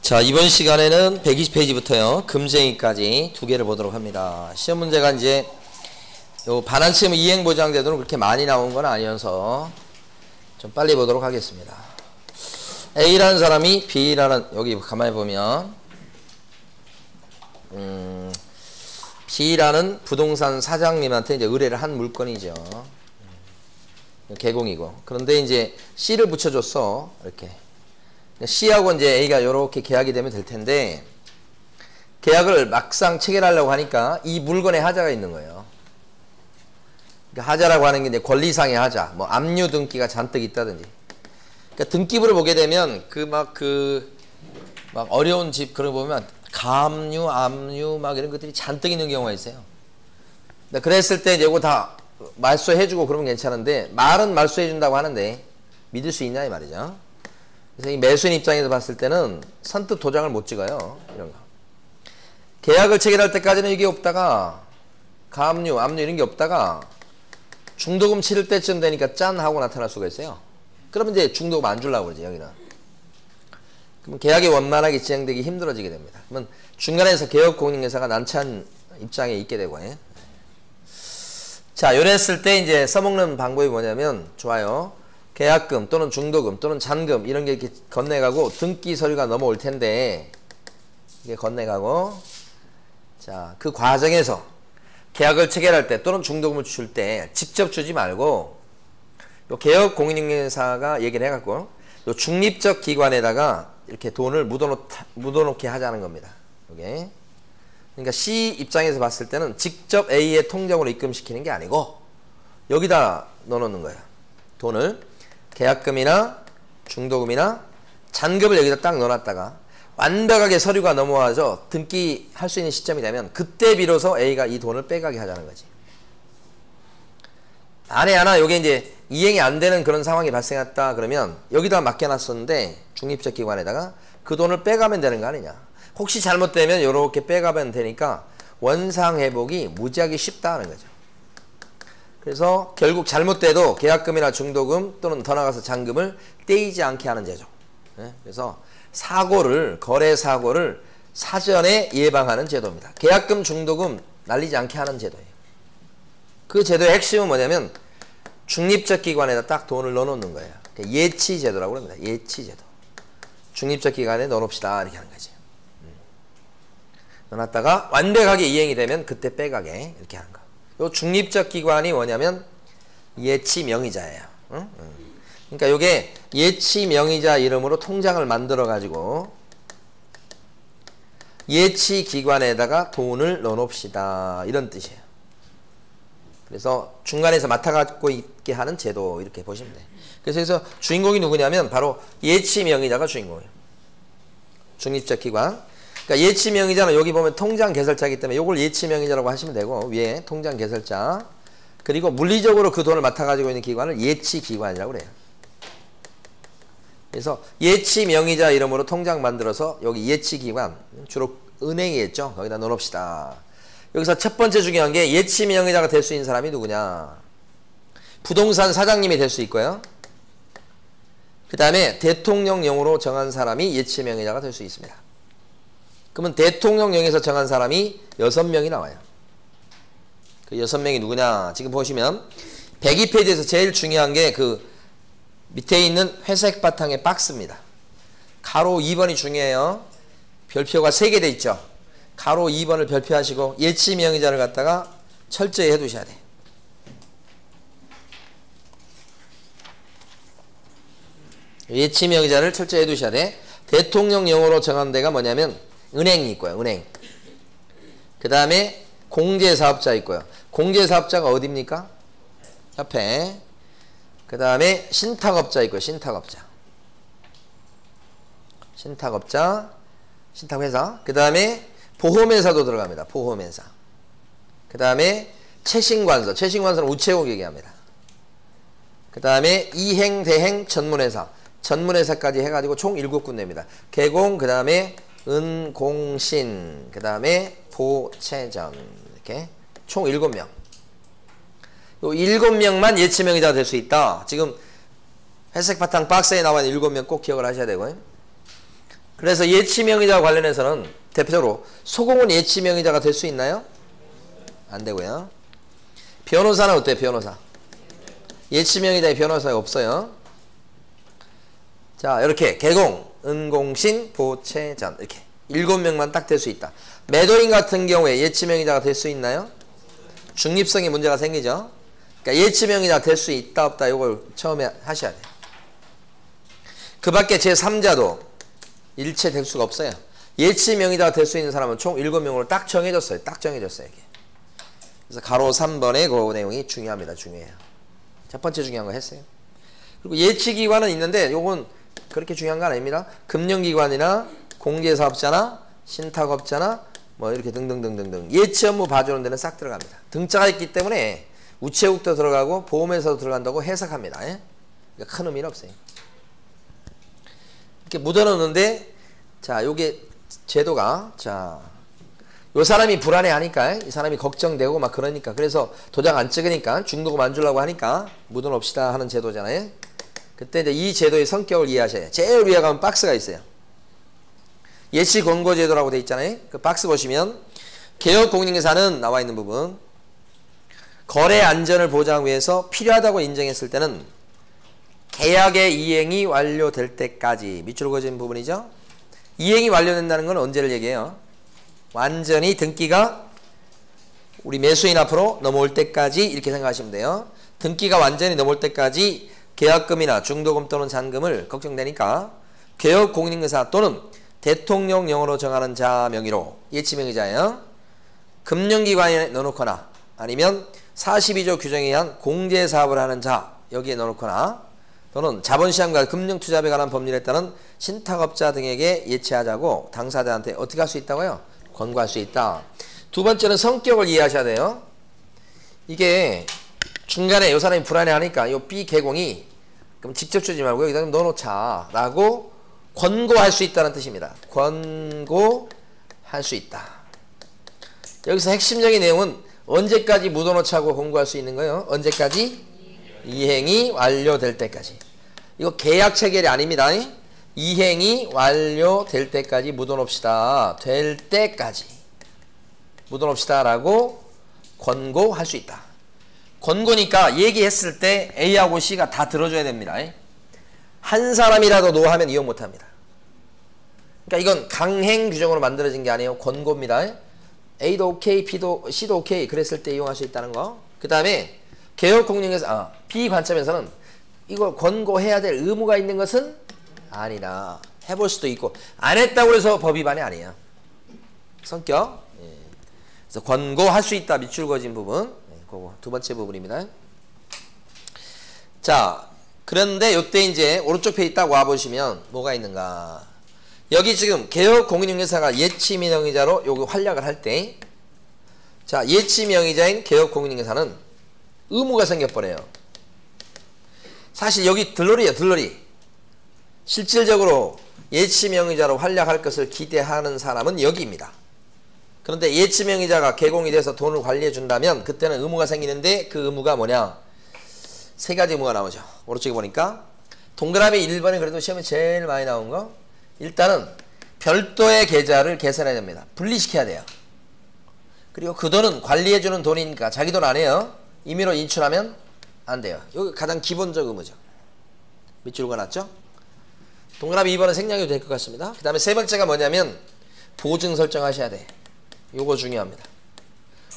자, 이번 시간에는 120페이지부터요 금쟁이까지 두 개를 보도록 합니다. 시험 문제가 이제 요 반환치험 이행보장제도는 그렇게 많이 나온 건 아니어서 좀 빨리 보도록 하겠습니다. A라는 사람이 B라는, 여기 가만히 보면 B라는 부동산 사장님한테 이제 의뢰를 한 물건이죠. 개공이고. 그런데 이제 C를 붙여줬어. 이렇게. C하고 이제 A가 이렇게 계약이 되면 될 텐데, 계약을 막상 체결하려고 하니까 이 물건에 하자가 있는 거예요. 그러니까 하자라고 하는 게 이제 권리상의 하자, 뭐 압류 등기가 잔뜩 있다든지. 그러니까 등기부를 보게 되면 막 어려운 집 그런 거 보면 가압류, 압류 막 이런 것들이 잔뜩 있는 경우가 있어요. 그랬을 때 이제 이거 다 말소해주고 그러면 괜찮은데, 말은 말소해준다고 하는데 믿을 수 있냐 이 말이죠. 그래서 이 매수인 입장에서 봤을 때는 선뜻 도장을 못 찍어요. 이런 거. 계약을 체결할 때까지는 이게 없다가, 가압류, 압류 이런 게 없다가 중도금 치를 때쯤 되니까 짠 하고 나타날 수가 있어요. 그러면 이제 중도금 안 주려고 그러지, 여기는. 그럼 계약이 원만하게 진행되기 힘들어지게 됩니다. 그러면 중간에서 개업공인회사가 난처한 입장에 있게 되고. 자, 요랬을 때 이제 써먹는 방법이 뭐냐면, 좋아요. 계약금 또는 중도금 또는 잔금 이런 게 이렇게 건네가고 등기 서류가 넘어올 텐데, 이게 건네가고, 자, 그 과정에서 계약을 체결할 때 또는 중도금을 줄 때 직접 주지 말고, 요 개업공인중개사가 얘기를 해갖고 요 중립적 기관에다가 이렇게 돈을 묻어놓게 하자는 겁니다. 요게. 그러니까 C 입장에서 봤을 때는 직접 A의 통장으로 입금시키는 게 아니고 여기다 넣어놓는 거예요. 돈을. 계약금이나 중도금이나 잔금을 여기다 딱 넣어놨다가 완벽하게 서류가 넘어와서 등기할 수 있는 시점이 되면 그때 비로소 A가 이 돈을 빼가게 하자는 거지. 만에 하나 요게 이제 이행이 안 되는 그런 상황이 발생했다 그러면 여기다 맡겨놨었는데 중립적 기관에다가 그 돈을 빼가면 되는 거 아니냐. 혹시 잘못되면 요렇게 빼가면 되니까 원상회복이 무지하게 쉽다는 거죠. 그래서 결국 잘못돼도 계약금이나 중도금 또는 더 나가서 잔금을 떼이지 않게 하는 제도. 그래서 거래 사고를 사전에 예방하는 제도입니다. 계약금, 중도금 날리지 않게 하는 제도예요. 그 제도의 핵심은 뭐냐면 중립적 기관에다 딱 돈을 넣어놓는 거예요. 예치 제도라고 합니다. 예치 제도. 중립적 기관에 넣어놓읍시다 이렇게 하는 거지. 넣어놨다가 완벽하게 이행이 되면 그때 빼가게 이렇게 하는 거. 요 중립적 기관이 뭐냐면 예치 명의자예요. 그러니까 요게 예치 명의자 이름으로 통장을 만들어 가지고 예치 기관에다가 돈을 넣어놓읍시다 이런 뜻이에요. 그래서 중간에서 맡아갖고 있게 하는 제도 이렇게 보시면 돼요. 그래서 주인공이 누구냐면 바로 예치 명의자가 주인공이에요. 중립적 기관. 그러니까 예치 명의자는 여기 보면 통장 개설자이기 때문에 이걸 예치 명의자라고 하시면 되고, 위에 통장 개설자, 그리고 물리적으로 그 돈을 맡아가지고 있는 기관을 예치 기관이라고 그래요. 그래서 예치 명의자 이름으로 통장 만들어서 여기 예치 기관, 주로 은행이겠죠. 거기다 넣어놓읍시다. 여기서 첫 번째 중요한 게 예치 명의자가 될 수 있는 사람이 누구냐. 부동산 사장님이 될 수 있고요. 그 다음에 대통령령으로 정한 사람이 예치 명의자가 될 수 있습니다. 그러면 대통령령에서 정한 사람이 6명이 나와요. 그 6명이 누구냐. 지금 보시면 102페이지에서 제일 중요한 게 그 밑에 있는 회색 바탕의 박스입니다. 가로 2번이 중요해요. 별표가 3개 돼 있죠. 가로 2번을 별표하시고 예치 명의자를 갖다가 철저히 해두셔야 돼. 예치 명의자를 철저히 해두셔야 돼. 대통령령으로 정한 데가 뭐냐면 은행이 있고요. 은행. 그 다음에 공제사업자 있고요. 공제사업자가 어디입니까? 옆에. 그 다음에 신탁업자 있고요. 신탁업자. 신탁업자. 신탁회사. 그 다음에 보험회사도 들어갑니다. 보험회사. 그 다음에 채신관서. 채신관서는 우체국 얘기합니다. 그 다음에 이행, 대행, 전문회사. 전문회사까지 해가지고 총 7군데입니다. 개공, 그 다음에 은공신, 그 다음에 보채전, 이렇게 총 7명. 요 7명만 예치명의자가 될 수 있다. 지금 회색 바탕 박스에 나와 있는 7명 꼭 기억을 하셔야 되고요. 그래서 예치명의자와 관련해서는 대표적으로 소공은 예치명의자가 될 수 있나요? 안 되고요. 변호사는 어때요? 변호사. 예치명의자의 변호사가 없어요. 자, 이렇게 개공, 은공신, 보채전 이렇게 7명만 딱 될 수 있다. 매도인 같은 경우에 예치명의자가 될 수 있나요? 중립성에 문제가 생기죠. 그러니까 예치명의자 될 수 있다 없다 이걸 처음에 하셔야 돼요. 그 밖에 제3자도 일체 될 수가 없어요. 예치명의자가 될 수 있는 사람은 총 7명으로 딱 정해졌어요. 딱 정해졌어요. 이게. 그래서 가로 3번의 그 내용이 중요합니다. 중요해요. 첫 번째 중요한 거 했어요. 그리고 예치기관은 있는데 요건 그렇게 중요한 건 아닙니다. 금융기관이나 공제사업자나 신탁업자나 뭐 이렇게 등등등등등 예치 업무 봐주는 데는 싹 들어갑니다. 등자가 있기 때문에 우체국도 들어가고 보험회사도 들어간다고 해석합니다. 예? 그러니까 큰 의미는 없어요. 이렇게 묻어놓는데 자 요게 제도가 자 요 사람이 불안해하니까 이 사람이 걱정되고 막 그러니까 그래서 도장 안 찍으니까 중도금 안 주려고 하니까 묻어놓읍시다 하는 제도잖아요. 그때 이제 이 제도의 성격을 이해하셔야 돼요. 제일 위에 가면 박스가 있어요. 예치 권고 제도라고 돼 있잖아요. 그 박스 보시면 개업공인중개사는 나와 있는 부분 거래 안전을 보장 위해서 필요하다고 인정했을 때는 계약의 이행이 완료될 때까지 밑줄 그어진 부분이죠. 이행이 완료된다는 건 언제를 얘기해요? 완전히 등기가 우리 매수인 앞으로 넘어올 때까지 이렇게 생각하시면 돼요. 등기가 완전히 넘어올 때까지 계약금이나 중도금 또는 잔금을 걱정되니까 개업공인중개사 또는 대통령령으로 정하는 자 명의로 예치명의자예요. 금융기관에 넣어놓거나 아니면 42조 규정에 의한 공제사업을 하는 자 여기에 넣어놓거나 또는 자본시장과 금융투자에 관한 법률에 따른 신탁업자 등에게 예치하자고 당사자한테 어떻게 할 수 있다고요? 권고할 수 있다. 두 번째는 성격을 이해하셔야 돼요. 이게 중간에 이 사람이 불안해하니까 이 B 개공이 그럼 직접 주지 말고 여기다 넣어놓자 라고 권고할 수 있다는 뜻입니다. 권고할 수 있다. 여기서 핵심적인 내용은 언제까지 묻어놓자고 권고할 수 있는 거예요? 언제까지? 이행이 완료될 때까지. 이거 계약 체결이 아닙니다. 이행이 완료될 때까지 묻어놓읍시다. 될 때까지 묻어놓읍시다 라고 권고할 수 있다. 권고니까 얘기했을 때 A하고 C가 다 들어줘야 됩니다. 한 사람이라도 노하면 이용 못합니다. 그러니까 이건 강행 규정으로 만들어진 게 아니에요. 권고입니다. A도 오케이, B도 C도 오케이 그랬을 때 이용할 수 있다는 거. 그 다음에 개업공인중개사 B 관점에서는 이걸 권고해야 될 의무가 있는 것은 아니다. 해볼 수도 있고 안 했다고 해서 법 위반이 아니에요. 성격. 예. 그래서 권고할 수 있다. 밑줄 그어진 부분. 예, 그거 두 번째 부분입니다. 자, 그런데 요때 이제 오른쪽 페이지 딱 와보시면 뭐가 있는가. 여기 지금 개업공인중개사가 예치명의자로 요거 활약을 할 때 자, 예치명의자인 개업공인중개사는 의무가 생겨버려요. 사실 여기 들러리예요. 들러리. 실질적으로 예치명의자로 활약할 것을 기대하는 사람은 여기입니다. 그런데 예치명의자가 개공이 돼서 돈을 관리해 준다면 그때는 의무가 생기는데 그 의무가 뭐냐. 세 가지 의무가 나오죠. 오른쪽에 보니까 동그라미 1번이 그래도 시험에 제일 많이 나온 거 일단은 별도의 계좌를 개설해야 됩니다. 분리시켜야 돼요. 그리고 그 돈은 관리해주는 돈이니까 자기 돈 아니에요. 임의로 인출하면 안 돼요. 여기 가장 기본적 의무죠. 밑줄 그어놨죠? 동그라미 2번은 생략해도 될 것 같습니다. 그 다음에 세 번째가 뭐냐면 보증 설정하셔야 돼. 요거 중요합니다.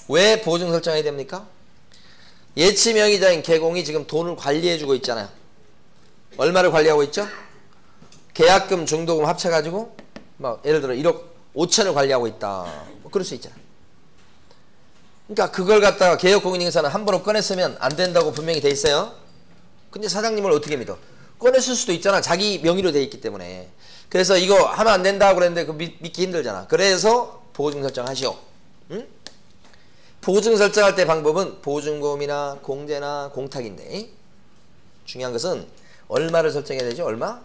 왜 보증 설정해야 됩니까? 예치명의자인 개공이 지금 돈을 관리해주고 있잖아요. 얼마를 관리하고 있죠? 계약금, 중도금 합쳐가지고 막 예를 들어 1억 5천을 관리하고 있다. 뭐 그럴 수 있잖아요. 그러니까 그걸 갖다가 개업공인중개사는 한 번으로 꺼냈으면 안 된다고 분명히 돼 있어요. 근데 사장님을 어떻게 믿어? 꺼냈을 수도 있잖아. 자기 명의로 돼 있기 때문에. 그래서 이거 하면 안 된다고 그랬는데 그 믿기 힘들잖아. 그래서 보증 설정하시오. 응? 보증 설정할 때 방법은 보증금이나 공제나 공탁인데 중요한 것은 얼마를 설정해야 되죠? 얼마?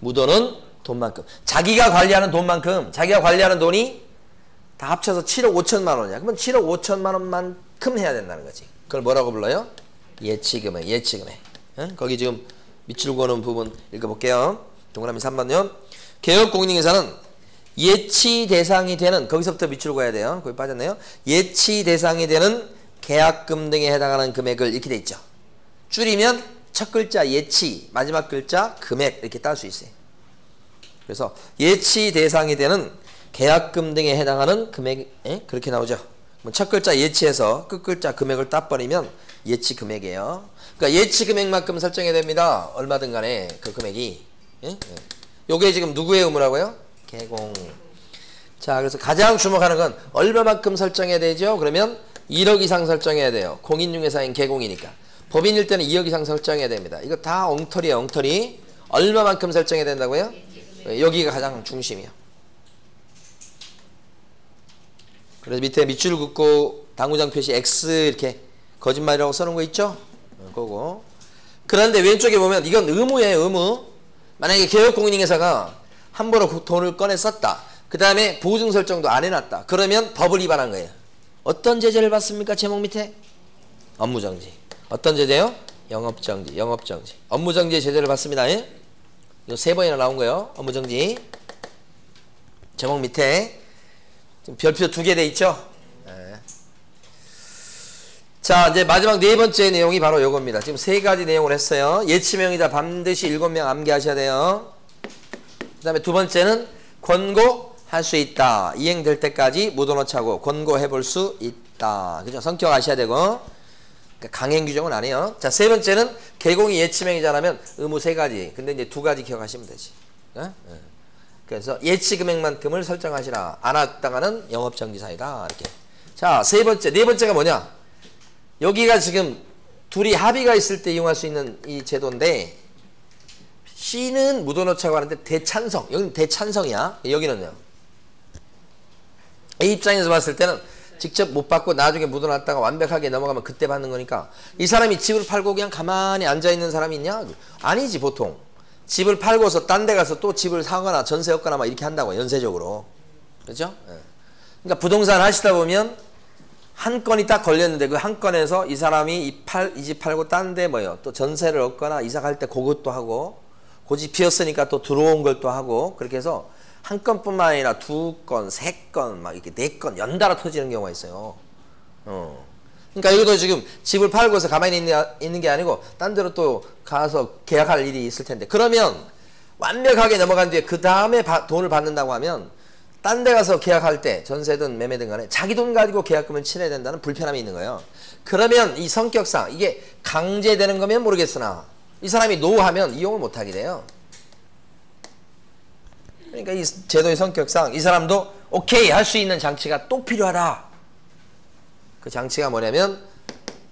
묻어놓은 돈만큼. 자기가 관리하는 돈만큼. 자기가 관리하는 돈이 다 합쳐서 7억 5천만 원이야. 그러면 7억 5천만 원만큼 해야 된다는 거지. 그걸 뭐라고 불러요? 예치금액. 예치금액. 응? 거기 지금 밑줄 그어놓은 부분 읽어볼게요. 동그라미 3번요. 개업공인중개사는 예치 대상이 되는, 거기서부터 밑줄 그어야 돼요. 거기 빠졌네요. 예치 대상이 되는 계약금 등에 해당하는 금액을 이렇게 돼 있죠. 줄이면 첫 글자 예치, 마지막 글자 금액 이렇게 딸 수 있어요. 그래서 예치 대상이 되는 계약금 등에 해당하는 금액, 그렇게 나오죠. 첫 글자 예치해서 끝 글자 금액을 따버리면 예치 금액이에요. 그러니까 예치 금액만큼 설정해야 됩니다. 얼마든 간에 그 금액이. 요게 지금 누구의 의무라고요? 개공. 자, 그래서 가장 주목하는 건 얼마만큼 설정해야 되죠? 그러면 1억 이상 설정해야 돼요. 공인중개사인 개공이니까. 법인일 때는 2억 이상 설정해야 됩니다. 이거 다 엉터리예요, 엉터리. 얼마만큼 설정해야 된다고요? 여기가 가장 중심이에요. 그래서 밑에 밑줄 긋고 당구장 표시 X 이렇게 거짓말이라고 써놓은 거 있죠? 그거고. 그런데 왼쪽에 보면 이건 의무예요, 의무. 만약에 개업공인중개사가 함부로 돈을 꺼내 썼다. 그 다음에 보증 설정도 안 해놨다. 그러면 법을 위반한 거예요. 어떤 제재를 받습니까? 제목 밑에? 업무정지. 어떤 제재요? 영업정지. 영업정지. 업무정지의 제재를 받습니다. 이거 3번이나 나온 거예요. 업무정지. 제목 밑에 지금 별표 2개 돼 있죠? 자, 이제 마지막 4번째 내용이 바로 요겁니다. 지금 3가지 내용을 했어요. 예치명의자 반드시 7명 암기하셔야 돼요. 그 다음에 2번째는 권고할 수 있다. 이행될 때까지 묻어놓자고 권고해볼 수 있다. 그죠? 성격 아셔야 되고. 그러니까 강행 규정은 안 해요. 자, 3번째는 개공이 예치명의자라면 의무 3가지. 근데 이제 2가지 기억하시면 되지. 그래서 예치 금액만큼을 설정하시라. 안 했다가는 영업정지사이다. 이렇게. 자, 3번째. 4번째가 뭐냐? 여기가 지금 둘이 합의가 있을 때 이용할 수 있는 이 제도인데, C는 묻어놓자고 하는데 대찬성. 여기는 대찬성이야. 여기는요. A 입장에서 봤을 때는 직접 못 받고 나중에 묻어놨다가 완벽하게 넘어가면 그때 받는 거니까, 이 사람이 집을 팔고 그냥 가만히 앉아있는 사람이 있냐? 아니지, 보통. 집을 팔고서 딴 데 가서 또 집을 사거나 전세 얻거나 막 이렇게 한다고, 연쇄적으로. 그렇죠? 그러니까 부동산 하시다 보면 한 건이 딱 걸렸는데 그 한 건에서 이 사람이 이 집 팔고 딴 데 뭐요, 또 전세를 얻거나 이사 갈 때 그것도 하고, 그 집 비었으니까 또 들어온 걸 또 하고, 그렇게 해서 한 건뿐만 아니라 2건, 3건, 막 이렇게 4건 연달아 터지는 경우가 있어요. 그러니까 여기도 지금 집을 팔고서 가만히 있는 게 아니고 딴 데로 또 가서 계약할 일이 있을 텐데, 그러면 완벽하게 넘어간 뒤에 그 다음에 돈을 받는다고 하면 딴 데 가서 계약할 때 전세든 매매든 간에 자기 돈 가지고 계약금을 치러야 된다는 불편함이 있는 거예요. 그러면 이 성격상 이게 강제되는 거면 모르겠으나 이 사람이 노하면 이용을 못하게 돼요. 그러니까 이 제도의 성격상 이 사람도 오케이 할 수 있는 장치가 또 필요하다. 그 장치가 뭐냐면,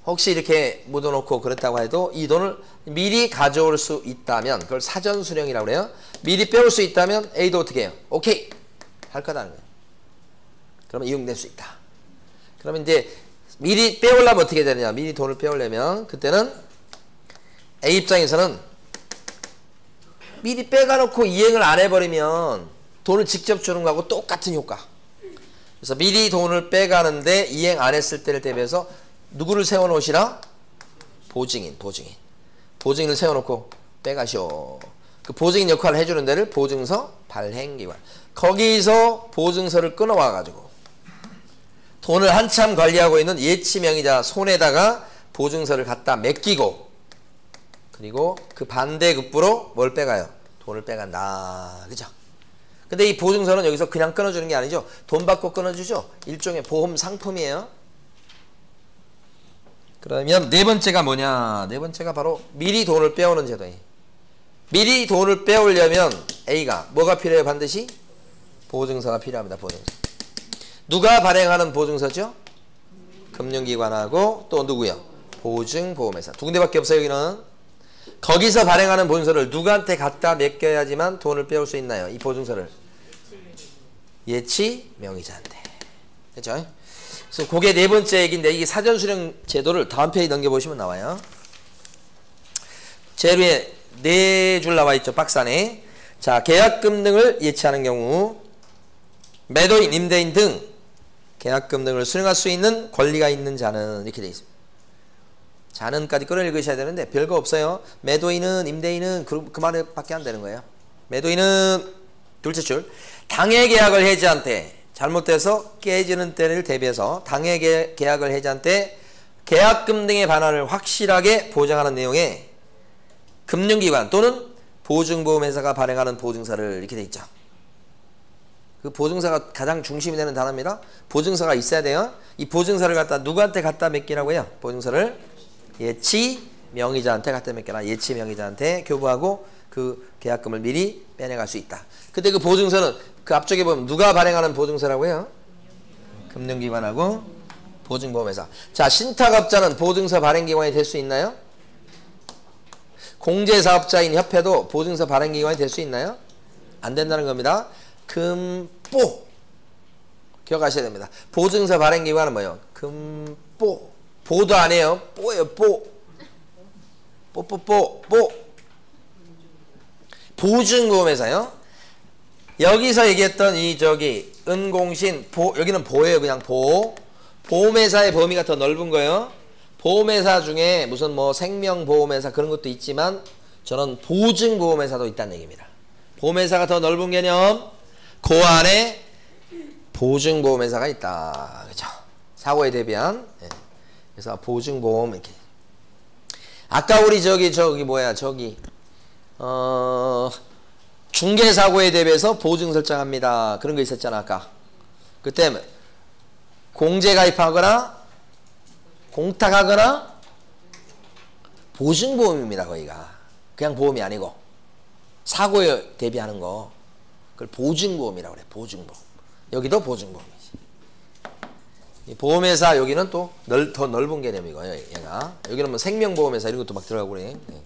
혹시 이렇게 묻어놓고 그렇다고 해도 이 돈을 미리 가져올 수 있다면, 그걸 사전수령이라고 그래요. 미리 빼올 수 있다면 A도 어떻게 해요? 오케이 할 거다는 거예요. 그러면 이용될 수 있다. 그러면 이제 미리 빼오려면 어떻게 되느냐? 미리 돈을 빼오려면 그때는 A 입장에서는 미리 빼가놓고 이행을 안 해버리면 돈을 직접 주는 거하고 똑같은 효과. 그래서 미리 돈을 빼가는데 이행 안 했을 때를 대비해서 누구를 세워놓으시라? 보증인. 보증인을 세워놓고 빼가시오. 그 보증인 역할을 해주는 데를 보증서 발행기관. 거기서 보증서를 끊어와가지고 돈을 한참 관리하고 있는 예치명의자 손에다가 보증서를 갖다 맡기고, 그리고 그 반대급부로 뭘 빼가요? 돈을 빼간다. 그죠? 근데 이 보증서는 여기서 그냥 끊어주는 게 아니죠. 돈 받고 끊어주죠. 일종의 보험 상품이에요. 그러면 4번째가 뭐냐? 4번째가 바로 미리 돈을 빼오는 제도예요. 미리 돈을 빼오려면 A가 뭐가 필요해요? 반드시? 보증서가 필요합니다. 보증서. 누가 발행하는 보증서죠? 금융기관하고 또 누구요? 보증보험회사. 2군데밖에 없어요. 여기는. 거기서 발행하는 보증서를 누구한테 갖다 맡겨야지만 돈을 빼올 수 있나요? 이 보증서를 예치명의자한테. 그렇죠? 그래서 그게 4번째 얘기인데, 이게 사전수령 제도를 다음 페이지 넘겨보시면 나와요. 제일 위에 4줄 나와 있죠. 박스 안에. 자, 계약금 등을 예치하는 경우 매도인, 임대인 등 계약금 등을 수령할 수 있는 권리가 있는 자는, 이렇게 되어 있습니다. 자는까지 끌어 읽으셔야 되는데 별거 없어요. 매도인은, 임대인은 그 말밖에 안 되는 거예요. 매도인은 둘째 줄. 당해 계약을 해지한 때, 잘못돼서 깨지는 때를 대비해서 당해 계약을 해지한 때 계약금 등의 반환을 확실하게 보장하는 내용의 금융기관 또는 보증보험회사가 발행하는 보증서를 이렇게 돼 있죠. 그 보증서가 가장 중심이 되는 단어입니다. 보증서가 있어야 돼요. 이 보증서를 갖다 누구한테 갖다 맡기라고 해요? 보증서를 예치 명의자한테 갖다 맡겨라. 예치 명의자한테 교부하고 그 계약금을 미리 빼내갈 수 있다. 근데 그 보증서는 그 앞쪽에 보면 누가 발행하는 보증서라고 해요? 금융기관하고 보증보험회사. 자, 신탁업자는 보증서 발행기관이 될 수 있나요? 공제사업자인 협회도 보증서 발행기관이 될 수 있나요? 안 된다는 겁니다. 금보 기억하셔야 됩니다. 보증서 발행기관은 뭐예요? 금보. 보도 안 해요. 뽀예요. 뽀. 뽀. 보증보험회사요. 여기서 얘기했던 이 은공신 여기는 보예요. 그냥 보. 보험회사의 범위가 더 넓은 거예요. 보험회사 중에 무슨 뭐 생명보험회사 그런 것도 있지만 저는 보증보험회사도 있다는 얘기입니다. 보험회사가 더 넓은 개념. 그 안에 보증보험회사가 있다. 그죠? 사고에 대비한. 예. 그래서 보증보험 이렇게. 아까 우리 중개사고에 대비해서 보증 설정합니다. 그런 거 있었잖아, 아까. 그때 공제 가입하거나 공탁하거나 보증보험입니다, 거기가. 그냥 보험이 아니고. 사고에 대비하는 거. 그걸 보증보험이라고 그래, 보증보험. 여기도 보증보험이지. 이 보험회사 여기는 또 더 넓은 개념이고요, 얘가. 여기는 뭐 생명보험회사 이런 것도 막 들어가고 그래. 네.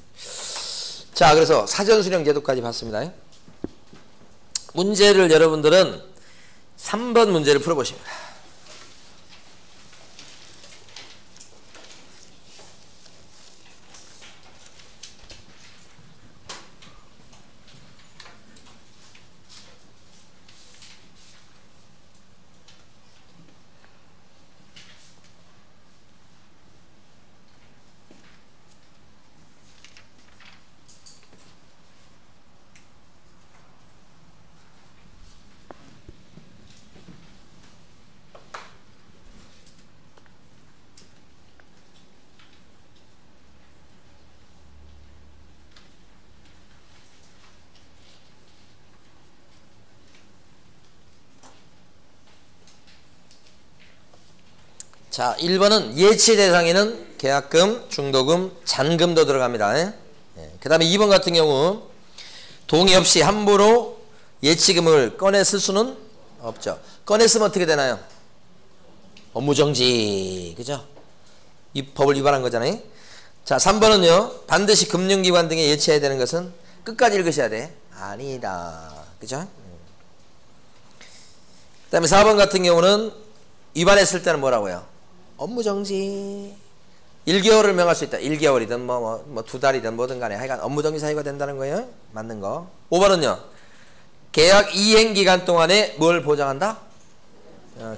자, 그래서 사전수령 제도까지 봤습니다. 문제를 여러분들은 3번 문제를 풀어보십니다. 자, 1번은 예치 대상에는 계약금, 중도금, 잔금도 들어갑니다. 예? 그 다음에 2번 같은 경우 동의 없이 함부로 예치금을 꺼내 쓸 수는 없죠. 꺼내 쓰면 어떻게 되나요? 업무정지. 그죠? 이 법을 위반한 거잖아요. 자, 3번은요. 반드시 금융기관 등에 예치해야 되는 것은 끝까지 읽으셔야 돼. 아니다. 그죠? 그 다음에 4번 같은 경우는 위반했을 때는 뭐라고요? 업무정지. 1개월을 명할 수 있다. 1개월이든 뭐 2달이든 뭐든 간에 하여간 업무정지 사유가 된다는 거예요. 맞는 거. 5번은요. 계약 이행기간 동안에 뭘 보장한다?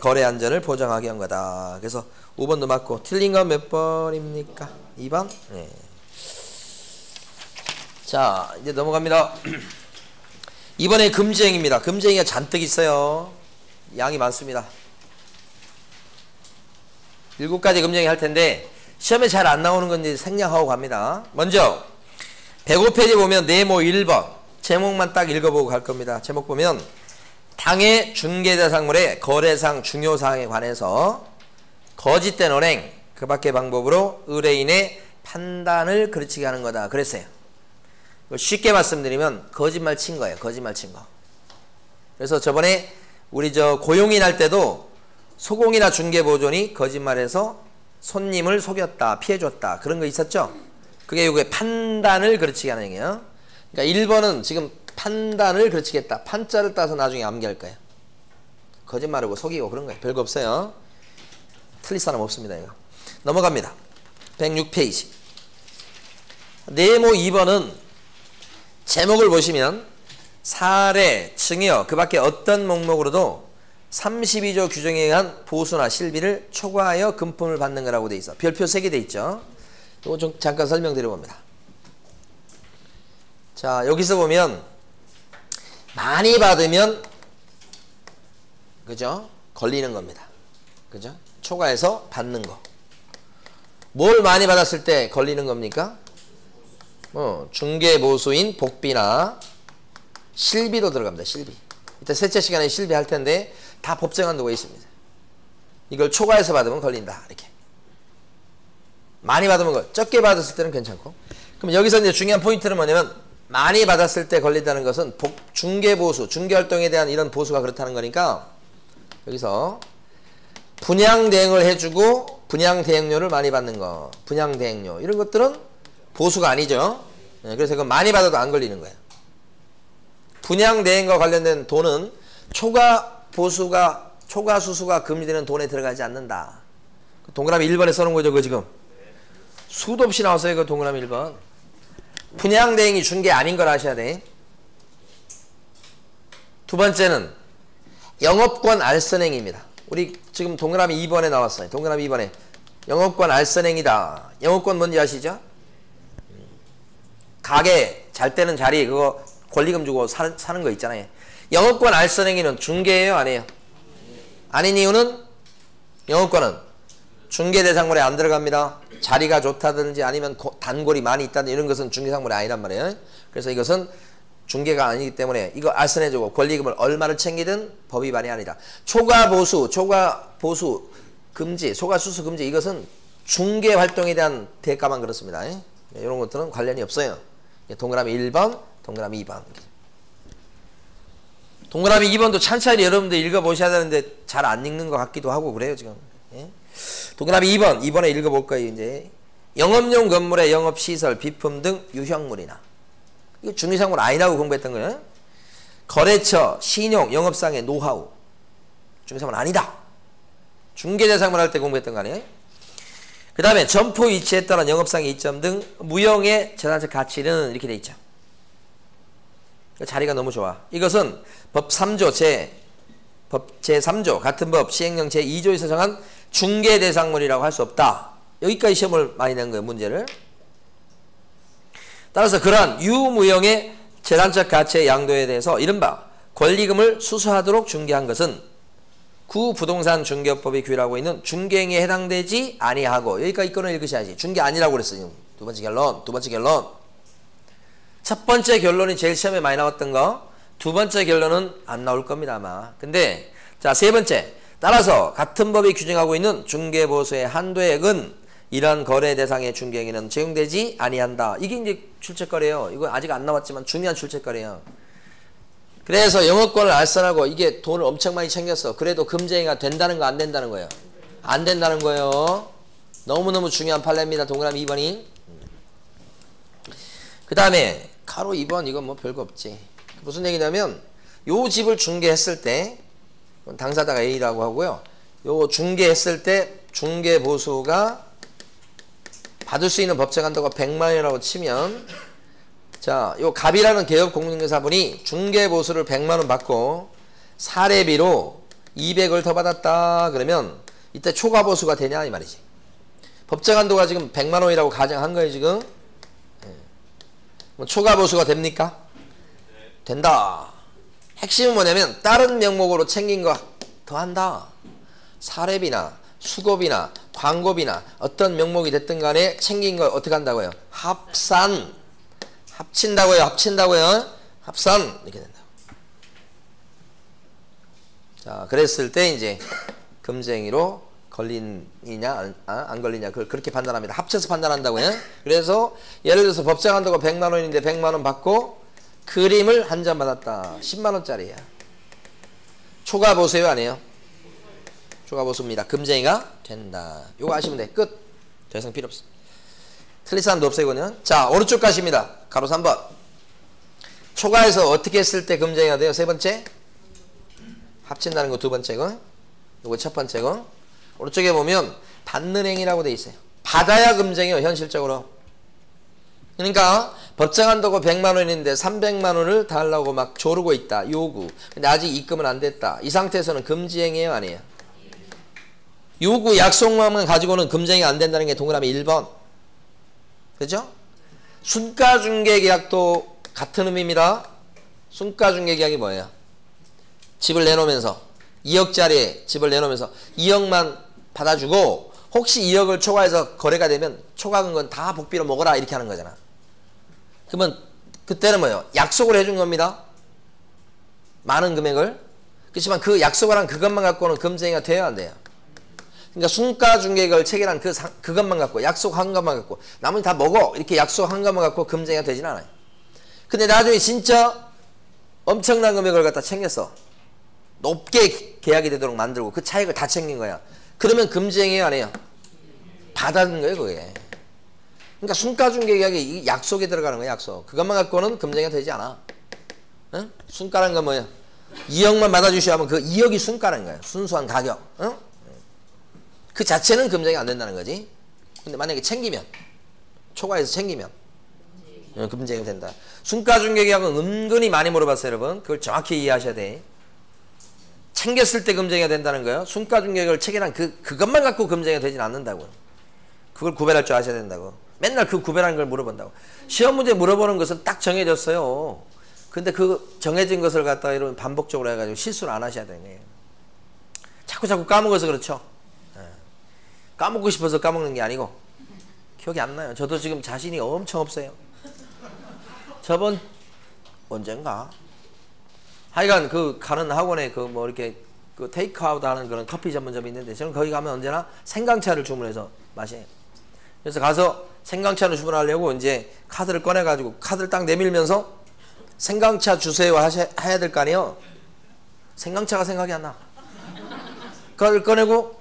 거래 안전을 보장하게 한 거다. 그래서 5번도 맞고. 틀린 건 몇 번입니까? 2번? 네. 자, 이제 넘어갑니다. 이번에 금지행위입니다. 금지행위가 잔뜩 있어요. 양이 많습니다. 7가지 금지행위 할 텐데 시험에 잘 안 나오는 건 이제 생략하고 갑니다. 먼저 105페이지 보면 네모 1번 제목만 딱 읽어보고 갈 겁니다. 제목 보면 당해 중개대상물의 거래상 중요사항에 관해서 거짓된 언행 그 밖의 방법으로 의뢰인의 판단을 그르치게 하는 거다. 그랬어요. 쉽게 말씀드리면 거짓말 친 거예요. 거짓말 친 거. 그래서 저번에 우리 고용인 할 때도 소공이나 중개보존이 거짓말해서 손님을 속였다, 피해줬다 그런 거 있었죠? 그게 요게 판단을 그르치게 하는 얘기예요. 그러니까 1번은 지금 판단을 그르치겠다. 판자를 따서 나중에 암기할 거예요. 거짓말하고 속이고 그런 거예요. 별거 없어요. 틀릴 사람 없습니다. 이거. 넘어갑니다. 106페이지. 네모 2번은 제목을 보시면 사례, 증여, 그 밖에 어떤 목록으로도 32조 규정에 의한 보수나 실비를 초과하여 금품을 받는 거라고 돼 있어. 별표 3개 돼 있죠. 이거 좀 잠깐 설명드려 봅니다. 자, 여기서 보면 많이 받으면 그죠? 걸리는 겁니다. 그죠? 초과해서 받는 거. 뭘 많이 받았을 때 걸리는 겁니까? 중개보수인 복비나 실비도 들어갑니다. 실비. 이따 셋째 시간에 실비 할 텐데 다 법정한도가 있습니다. 이걸 초과해서 받으면 걸린다. 이렇게. 많이 받으면 적게 받았을 때는 괜찮고. 그럼 여기서 이제 중요한 포인트는 뭐냐면 많이 받았을 때 걸린다는 것은 중개보수, 중개활동에 대한 이런 보수가 그렇다는 거니까 여기서 분양대행을 해주고 분양대행료를 많이 받는 거, 분양대행료 이런 것들은 보수가 아니죠. 그래서 그건 많이 받아도 안 걸리는 거예요. 분양대행과 관련된 돈은 초과수수가 금지되는 돈에 들어가지 않는다. 동그라미 1번에 써놓은 거죠. 그거 지금 수도 없이 나왔어요. 그 동그라미 1번. 분양대행이 중개 아닌 걸 아셔야 돼. 두 번째는 영업권 알선행입니다. 우리 지금 동그라미 2번에 나왔어요. 동그라미 2번에 영업권 알선행이다. 영업권 뭔지 아시죠? 가게 잘 때는 자리 그거 권리금 주고 사는 거 있잖아요. 영업권 알선행위는 중개예요? 아니에요? 아닌 이유는 영업권은 중개 대상물에 안 들어갑니다. 자리가 좋다든지 아니면 단골이 많이 있다든지 이런 것은 중개상물이 아니란 말이에요. 그래서 이것은 중개가 아니기 때문에 이거 알선해주고 권리금을 얼마를 챙기든 법이 말이 아니다. 초과보수 금지, 초과수수 금지 이것은 중개 활동에 대한 대가만 그렇습니다. 이런 것들은 관련이 없어요. 동그라미 1번, 동그라미 2번. 동그라미 2번도 찬찬히 여러분들 읽어보셔야 되는데 잘 안 읽는 것 같기도 하고 그래요 지금. 동그라미 2번, 이번에 읽어볼 거예요. 이제 영업용 건물의 영업시설, 비품 등 유형물이나 이거 중개상물 아니라고 공부했던 거예요. 거래처, 신용, 영업상의 노하우 중개상물 아니다. 중개대상물 할 때 공부했던 거 아니에요. 그 다음에 점포 위치에 따른 영업상의 이점 등 무형의 재산적 가치는 이렇게 돼 있죠. 자리가 너무 좋아. 이것은 법 3조 법 제3조 같은 법 시행령 제2조에서 정한 중개대상물이라고 할 수 없다. 여기까지 시험을 많이 낸 거예요. 문제를. 따라서 그러한 유무형의 재산적 가치의 양도에 대해서 이른바 권리금을 수수하도록 중개한 것은 구부동산 중개법이 규율하고 있는 중개행위에 해당되지 아니하고 여기까지 이거는 읽으셔야지. 중개 아니라고 그랬어요. 두 번째 결론. 첫 번째 결론이 제일 시험에 많이 나왔던 거. 두 번째 결론은 안 나올 겁니다 아마. 근데 자 세 번째. 따라서 같은 법이 규정하고 있는 중개보수의 한도액은 이러한 거래 대상의 중개행위는 적용되지 아니한다. 이게 이제 출제거래요. 이거 아직 안 나왔지만 중요한 출제거래요. 그래서 영업권을 알선하고 이게 돈을 엄청 많이 챙겼어. 그래도 금지행위가 된다는 거 안 된다는 거예요? 안 된다는 거예요. 너무너무 중요한 판례입니다. 동그라미 2번이. 그 다음에 가로 2번 이건 뭐 별거 없지. 무슨 얘기냐면 요 집을 중개했을 때 당사자가 A라고 하고요. 요 중개했을 때 중개보수가 받을 수 있는 법정 한도가 100만 원이라고 치면 자, 요 갑이라는 개업 공인중개사분이 중개보수를 100만 원 받고 사례비로 200을 더 받았다 그러면 이때 초과보수가 되냐 이 말이지. 법정 한도가 지금 100만 원이라고 가정한 거예요 지금. 초과보수가 됩니까? 된다. 핵심은 뭐냐면 다른 명목으로 챙긴 거 더한다. 사례비나 수고비나 광고비나 어떤 명목이 됐든 간에 챙긴 거 어떻게 한다고요? 합친다고요. 합산 이렇게 된다. 자, 그랬을 때 이제 금지행위로 걸리냐 안 걸리냐 그걸 그렇게 판단합니다. 합쳐서 판단한다고요. 그래서 예를 들어서 법정 한도가 100만 원인데 100만 원 받고 그림을 한 장 받았다. 10만 원짜리야. 초과보수예요 아니에요? 초과보수입니다. 금지행위가 된다. 요거 아시면 돼. 끝. 더 이상 필요 없어. 틀린 사람도 없어요 이거는. 자, 오른쪽 가십니다. 가로 3번. 초과해서 어떻게 했을 때 금지행위가 돼요? 세 번째. 합친다는 거 두 번째 거. 요거 첫 번째 거. 오른쪽에 보면 받는 행위라고 돼 있어요. 받아야 금지행위예요 현실적으로. 그러니까 법정 한도가 100만 원인데 300만 원을 달라고 막 조르고 있다. 요구. 근데 아직 입금은 안 됐다. 이 상태에서는 금지행위예요 아니에요? 요구 약속만 가지고는 금지행위 안 된다는 게 동그라미 1번. 그죠? 순가중개계약도 같은 의미입니다. 순가중개계약이 뭐예요? 집을 내놓으면서 2억짜리 집을 내놓으면서 2억만 받아주고 혹시 2억을 초과해서 거래가 되면 초과한 건 다 복비로 먹어라 이렇게 하는 거잖아. 그러면 그때는 뭐예요? 약속을 해준 겁니다. 많은 금액을. 그렇지만 그 약속을 한 그것만 갖고는 금쟁이가 돼야 안 돼요. 그러니까 순가중개계약을 체결한 그것만 갖고 약속한 것만 갖고 나머지 다 먹어 이렇게 약속한 것만 갖고 금쟁이가 되진 않아요. 근데 나중에 진짜 엄청난 금액을 갖다 챙겼어. 높게 계약이 되도록 만들고 그 차익을 다 챙긴 거야. 그러면 금쟁이에요 안 해요? 받아든 거예요 그게. 그러니까 순가중개계약이 약속에 들어가는 거야 약속. 그것만 갖고는 금쟁이가 되지 않아. 응? 순가라는 건 뭐예요? 2억만 받아주셔야 하면 그 2억이 순가라는 거예요. 순수한 가격. 응? 그 자체는 금쟁이 안 된다는 거지. 근데 만약에 챙기면 초과해서 챙기면 금쟁이 된다. 순가중개계약은 은근히 많이 물어봤어요 여러분. 그걸 정확히 이해하셔야 돼. 챙겼을 때 금쟁이가 된다는 거예요. 순가중개계약을 체결한 그것만 갖고 금쟁이가 되진 않는다고요. 그걸 구별할 줄 아셔야 된다고. 맨날 그 구별하는 걸 물어본다고. 시험 문제 물어보는 것은 딱 정해졌어요. 근데 그 정해진 것을 갖다가 이런 반복적으로 해가지고 실수를 안 하셔야 되는 거예요. 자꾸 까먹어서 그렇죠. 까먹고 싶어서 까먹는 게 아니고 기억이 안 나요. 저도 지금 자신이 엄청 없어요. 저번 언젠가 하여간 그 가는 학원에 그 뭐 이렇게 그 테이크아웃 하는 그런 커피 전문점이 있는데 저는 거기 가면 언제나 생강차를 주문해서 마셔요. 그래서 가서 생강차를 주문하려고 이제 카드를 꺼내가지고 카드를 딱 내밀면서 생강차 주세요 해야 될 거 아니에요. 생강차가 생각이 안 나. 카드를 꺼내고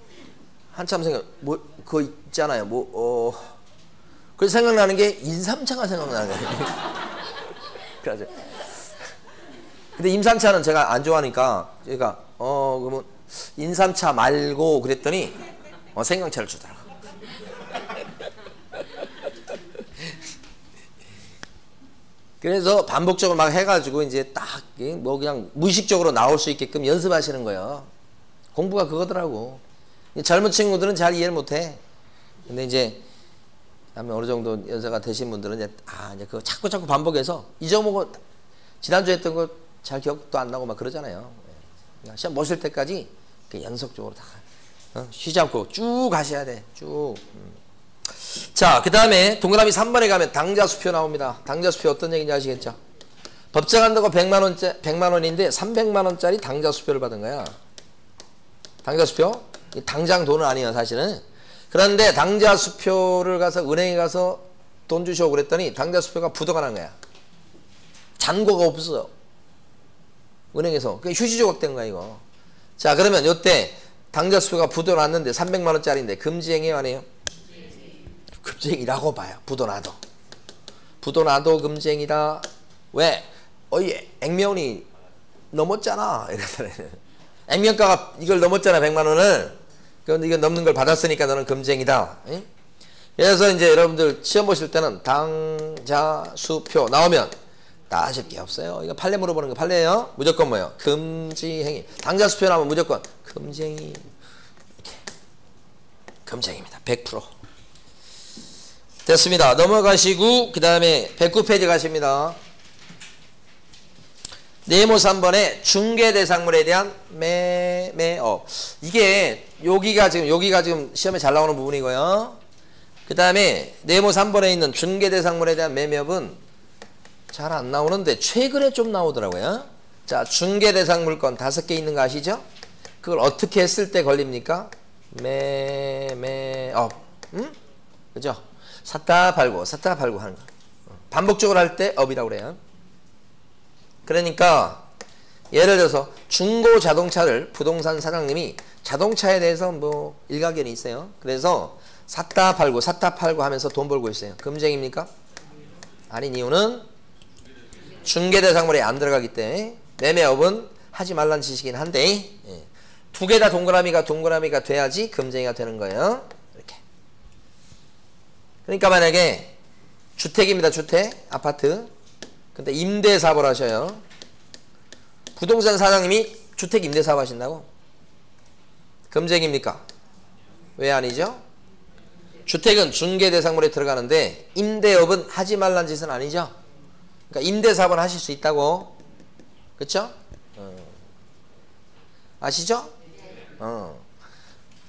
한참 생각 그거 있잖아요. 그래서 생각나는 게 인삼차가 생각나는 거예요. 그래서 근데 임산차는 제가 안 좋아하니까 제가 그러면 인삼차 말고 그랬더니 생강차를 주더라고. 그래서 반복적으로 막 해가지고 이제 딱 뭐 그냥 무의식적으로 나올 수 있게끔 연습하시는 거예요. 공부가 그거더라고. 젊은 친구들은 잘 이해를 못해. 근데 이제 어느 정도 연세가 되신 분들은 이제 이제 그거 자꾸 반복해서 잊어먹어. 지난주에 했던 거 잘 기억도 안 나고 막 그러잖아요. 그러니까 시험 보실 때까지 연속적으로 다 쉬지 않고 쭉 가셔야 돼. 쭉. 자, 그 다음에 동그라미 3번에 가면 당좌수표 나옵니다. 당좌수표 어떤 얘기인지 아시겠죠? 법정 한도가 100만 원인데 300만 원짜리 당좌수표를 받은 거야. 당좌수표? 당장 돈은 아니에요 사실은. 그런데 당좌수표를 가서 은행에 가서 돈 주시오 그랬더니 당좌수표가 부도가 난 거야. 잔고가 없어. 은행에서. 그게 휴지 조각된 거야 이거. 자, 그러면 요때 당좌수표가 부도가 났는데 300만 원짜리인데 금지행위예요 아니에요? 금지행위라고 봐요. 부도나도. 부도나도 금지행위다. 왜? 액면이 넘었잖아. 이랬더니 액면가가 이걸 넘었잖아 100만 원을. 그런데 이거 넘는 걸 받았으니까 너는 금쟁이다. 응? 그래서 이제 여러분들 시험 보실 때는 당좌수표 나오면 따질 게 없어요. 이거 판례 물어보는 거 판례예요. 무조건 뭐예요? 금지행위. 당좌수표 나오면 무조건 금쟁이. 이렇게. 금쟁입니다. 100%. 됐습니다. 넘어가시고 그 다음에 109페이지 가십니다. 네모 3번에 중개대상물에 대한 매매업. 이게 여기가 지금 시험에 잘 나오는 부분이고요. 그 다음에 네모 3번에 있는 중개대상물에 대한 매매업은 잘 안 나오는데 최근에 좀 나오더라고요. 자, 중개대상물권 5개 있는 거 아시죠? 그걸 어떻게 했을 때 걸립니까? 매매업. 응? 그죠? 샀다 팔고 하는 거. 반복적으로 할 때 업이라고 그래요. 그러니까 예를 들어서 중고 자동차를 부동산 사장님이 자동차에 대해서 뭐 일가견이 있어요. 그래서 샀다 팔고 하면서 돈 벌고 있어요. 금쟁입니까? 아닌 이유는 중개대상물에 안 들어가기 때문에 매매업은 하지 말란 짓이긴 한데 두 개 다 동그라미가 돼야지 금쟁이가 되는 거예요. 이렇게. 그러니까 만약에 주택입니다. 주택, 아파트. 근데 임대사업을 하셔요. 부동산 사장님이 주택 임대사업 하신다고? 금쟁입니까? 왜 아니죠? 주택은 중개대상물에 들어가는데 임대업은 하지 말란 짓은 아니죠? 그러니까 임대사업은 하실 수 있다고. 그쵸? 아시죠?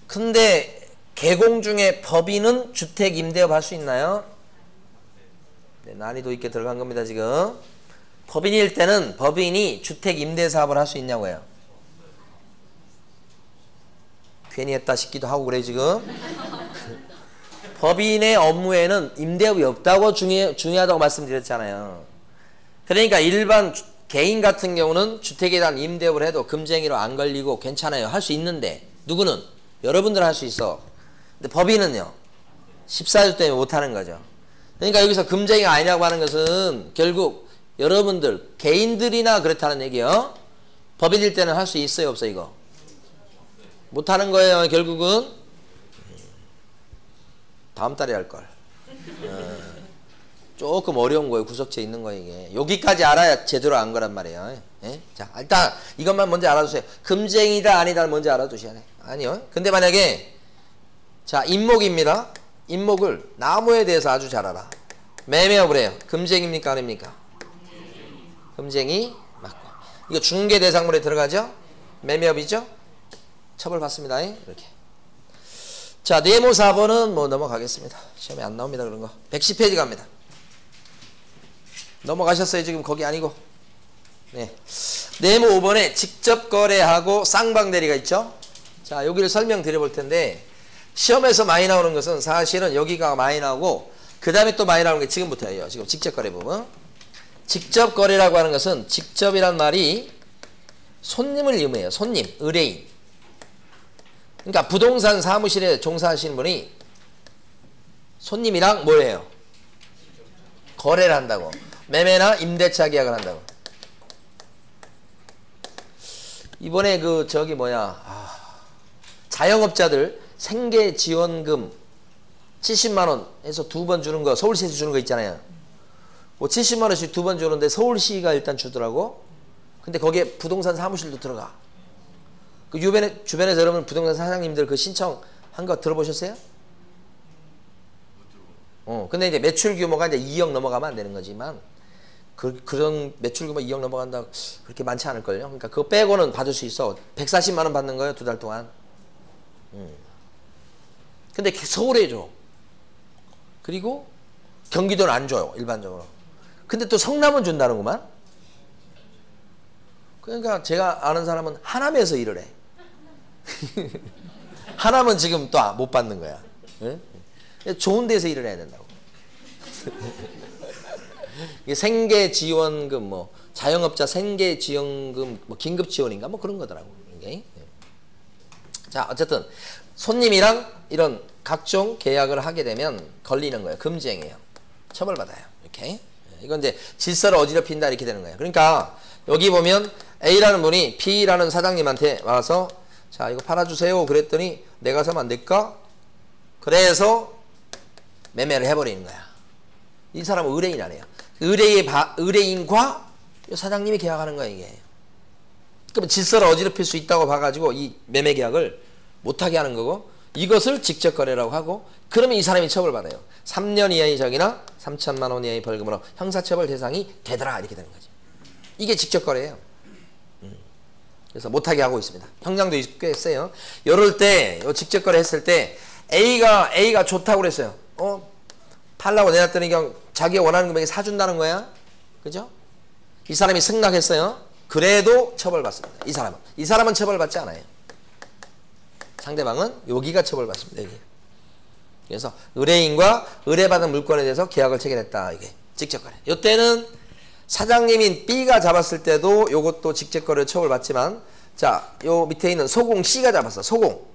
근데 계공 중에 법인은 주택 임대업 할 수 있나요? 네, 난이도 있게 들어간 겁니다 지금. 법인일 때는 법인이 주택 임대 사업을 할 수 있냐고요. 괜히 했다 싶기도 하고 그래 지금. 법인의 업무에는 임대업이 없다고 중요하다고 말씀드렸잖아요. 그러니까 일반 개인 같은 경우는 주택에 대한 임대업을 해도 금쟁이로 안 걸리고 괜찮아요. 할 수 있는데 누구는? 여러분들은 할 수 있어. 근데 법인은요. 14조 때문에 못하는 거죠. 그러니까 여기서 금쟁이가 아니냐고 하는 것은 결국 여러분들 개인들이나 그렇다는 얘기예요. 법인일 때는 할 수 있어요 없어요 이거? 못하는 거예요 결국은. 다음 달에 할걸. 조금 어려운 거예요. 구석체에 있는 거 이게. 여기까지 알아야 제대로 안 거란 말이에요. 예? 자, 일단 이것만 먼저 알아두세요. 금쟁이다 아니다를 먼저 알아두셔야 돼. 아니요. 근데 만약에 자 임목입니다. 임목을 나무에 대해서 아주 잘 알아. 매매업을 해요. 금쟁입니까 아닙니까? 금쟁이 맞고. 이거 중개 대상물에 들어가죠? 매매업이죠? 처벌받습니다. 이렇게. 자, 네모 4번은 뭐 넘어가겠습니다. 시험에 안 나옵니다. 그런 거. 110페이지 갑니다. 넘어가셨어요. 지금 거기 아니고. 네. 네모 5번에 직접 거래하고 쌍방대리가 있죠. 자, 여기를 설명드려 볼 텐데 시험에서 많이 나오는 것은 사실은 여기가 많이 나오고 그 다음에 또 많이 나오는 게 지금부터예요. 지금 직접 거래 부분. 직접 거래라고 하는 것은 직접이란 말이 손님을 의미해요. 손님, 의뢰인. 그러니까 부동산 사무실에 종사하시는 분이 손님이랑 뭘 해요? 거래를 한다고. 매매나 임대차 계약을 한다고. 이번에 그 저기 뭐야 자영업자들 생계지원금 70만원에서 2번 주는 거 서울시에서 주는 거 있잖아요. 뭐 70만원씩 2번 주는데 서울시가 일단 주더라고. 근데 거기에 부동산 사무실도 들어가. 그 주변에서 여러분 부동산 사장님들 그 신청한 거 들어보셨어요? 근데 이제 매출 규모가 이제 2억 넘어가면 안 되는 거지만 그런 매출 규모 2억 넘어간다 그렇게 많지 않을걸요. 그러니까 그거 빼고는 받을 수 있어. 140만원 받는 거예요. 2달 동안. 근데 서울에 줘. 그리고 경기도는 안 줘요. 일반적으로. 근데 또 성남은 준다는구만. 그러니까 제가 아는 사람은 하남에서 일을 해. 하남은 지금 또 못 받는 거야. 네? 좋은 데서 일을 해야 된다고. 생계지원금 뭐 자영업자 생계지원금 뭐 긴급지원인가 뭐 그런 거더라고. 이게. 자 어쨌든 손님이랑 이런 각종 계약을 하게 되면 걸리는 거예요. 금지행위예요. 처벌받아요. 이렇게. 이건 이제 질서를 어지럽힌다 이렇게 되는 거예요. 그러니까 여기 보면 A라는 분이 B라는 사장님한테 와서 자 이거 팔아주세요 그랬더니 내가 사면 안 될까? 그래서 매매를 해버리는 거야. 이 사람은 의뢰인 아니에요. 의뢰인과 사장님이 계약하는 거야 이게. 그럼 질서를 어지럽힐 수 있다고 봐가지고 이 매매 계약을 못하게 하는 거고 이것을 직접 거래라고 하고 그러면 이 사람이 처벌받아요. 3년 이하의 적이나 3천만 원 이하의 벌금으로 형사처벌 대상이 되더라 이렇게 되는 거지. 이게 직접 거래예요. 그래서 못하게 하고 있습니다. 형량도 꽤 세요. 이럴 때 직접 거래 했을 때 A가 좋다고 그랬어요. 팔라고 내놨더니 그냥 자기가 원하는 금액에 사준다는 거야. 그죠? 이 사람이 승낙했어요. 그래도 처벌받습니다. 이 사람은 처벌받지 않아요. 상대방은 여기가 처벌받습니다. 여기. 그래서 의뢰인과 의뢰받은 물건에 대해서 계약을 체결했다. 이게 직접 거래. 이때는 사장님인 B가 잡았을 때도 요것도 직접 거래 처벌받지만 자, 요 밑에 있는 소공 C가 잡았어. 소공.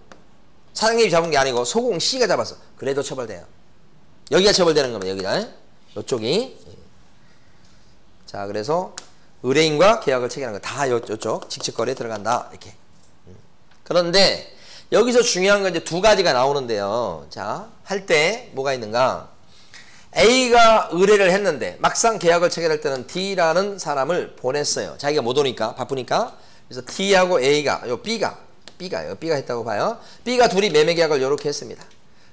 사장님이 잡은 게 아니고 소공 C가 잡았어. 그래도 처벌돼요. 여기가 처벌되는 겁니다. 여기가. 요쪽이. 자, 그래서 의뢰인과 계약을 체결하는 거 다 요쪽 직접 거래에 들어간다. 이렇게. 그런데 여기서 중요한 건 이제 두 가지가 나오는데요. 자, 할 때 뭐가 있는가? A가 의뢰를 했는데 막상 계약을 체결할 때는 D라는 사람을 보냈어요. 자기가 못 오니까 바쁘니까. 그래서 T하고 A가 B가 했다고 봐요. B가 둘이 매매 계약을 이렇게 했습니다.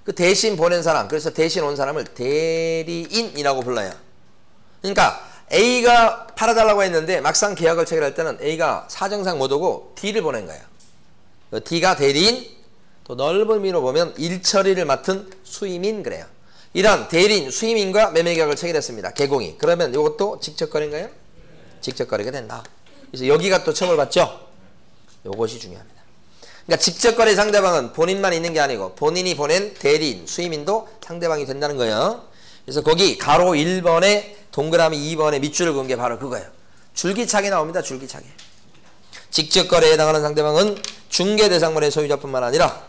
그 대신 보낸 사람, 그래서 대신 온 사람을 대리인이라고 불러요. 그러니까 A가 팔아달라고 했는데 막상 계약을 체결할 때는 A가 사정상 못 오고 D를 보낸 거예요. D가 대리인, 또 넓은 의미로 보면 일처리를 맡은 수임인 그래요. 이런 대리인, 수임인과 매매계약을 체결했습니다. 개공이. 그러면 이것도 직접거래인가요? 직접거래가 된다. 그래서 여기가 또 처벌받죠? 이것이 중요합니다. 그러니까 직접거래 상대방은 본인만 있는 게 아니고 본인이 보낸 대리인, 수임인도 상대방이 된다는 거예요. 그래서 거기 가로 1번에 동그라미 2번에 밑줄을 그은 게 바로 그거예요. 줄기차게 나옵니다. 줄기차게. 직접거래에 해당하는 상대방은 중개대상물의 소유자뿐만 아니라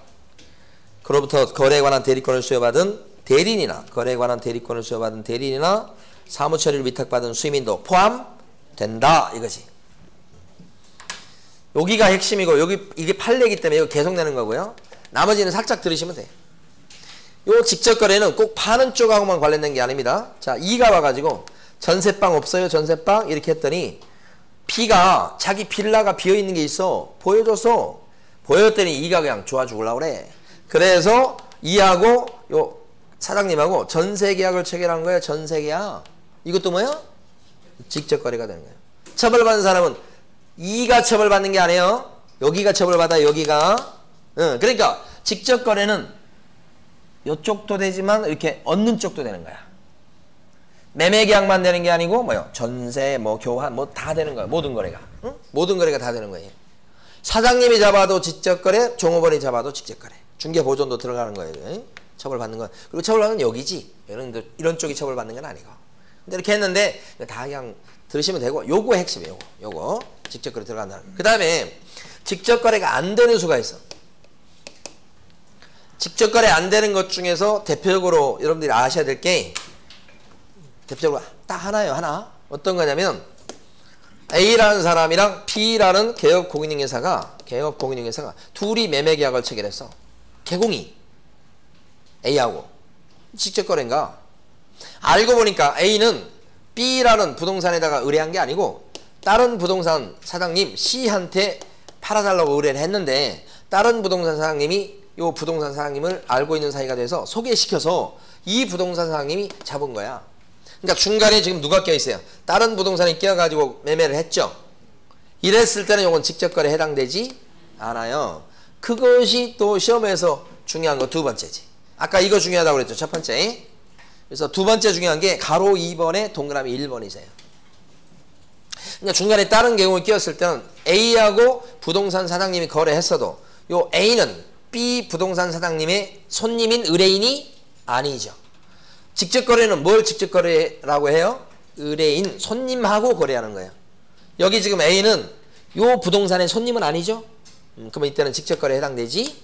그로부터 거래에 관한 대리권을 수여받은 대리인이나 거래에 관한 대리권을 수여받은 대리인이나 사무처리를 위탁받은 수임인도 포함된다 이거지. 여기가 핵심이고 여기 이게 판례이기 때문에 이거 계속 내는 거고요. 나머지는 살짝 들으시면 돼요. 요 직접거래는 꼭 파는 쪽하고만 관련된 게 아닙니다. 자, E가 와가지고 전세방 없어요? 전세방? 이렇게 했더니 B가 자기 빌라가 비어있는 게 있어. 보여줬어. 보여줬더니 E가 그냥 좋아 죽으려고 그래. 그래서 E하고 요 사장님하고 전세계약을 체결한 거예요. 전세계약. 이것도 뭐야? 직접거래가 되는 거예요. 처벌받는 사람은 E가 처벌받는 게 아니에요. 여기가 처벌받아요. 여기가. 그러니까 직접거래는 이쪽도 되지만 이렇게 얻는 쪽도 되는 거야. 매매계약만 되는 게 아니고 뭐요? 전세, 뭐 교환, 뭐 다 되는 거야. 모든 거래가. 응? 모든 거래가 다 되는 거예요. 사장님이 잡아도 직접거래, 종업원이 잡아도 직접거래. 중개보존도 들어가는 거예요. 응? 처벌받는 건. 그리고 처벌받는 건 여기지. 이런 쪽이 처벌받는 건 아니고. 근데 이렇게 했는데 다 그냥 들으시면 되고 요거 핵심이에요. 요거. 직접거래 들어간다는 거. 그 다음에 직접거래가 안 되는 수가 있어. 직접거래 안 되는 것 중에서 대표적으로 여러분들이 아셔야 될 게 대표적으로 딱 하나예요. 하나. 어떤 거냐면 A라는 사람이랑 B라는 개업공인중개사가 둘이 매매계약을 체결했어. 개공이 A하고 직접거래인가? 알고 보니까 A는 B라는 부동산에다가 의뢰한 게 아니고 다른 부동산 사장님 C한테 팔아달라고 의뢰를 했는데 다른 부동산 사장님이 이 부동산 사장님을 알고 있는 사이가 돼서 소개시켜서 이 부동산 사장님이 잡은 거야. 그러니까 중간에 지금 누가 껴있어요? 다른 부동산이 껴가지고 매매를 했죠. 이랬을 때는 이건 직접거래에 해당되지 않아요. 그것이 또 시험에서 중요한 거 두 번째지. 아까 이거 중요하다고 그랬죠. 첫 번째. 그래서 두 번째 중요한 게 가로 2번에 동그라미 1번이세요. 그러니까 중간에 다른 경우에 끼었을 때는 A하고 부동산 사장님이 거래했어도 요 A는 B 부동산 사장님의 손님인 의뢰인이 아니죠. 직접거래는 뭘 직접거래라고 해요? 의뢰인, 손님하고 거래하는 거예요. 여기 지금 A는 요 부동산의 손님은 아니죠? 그러면 이때는 직접거래에 해당되지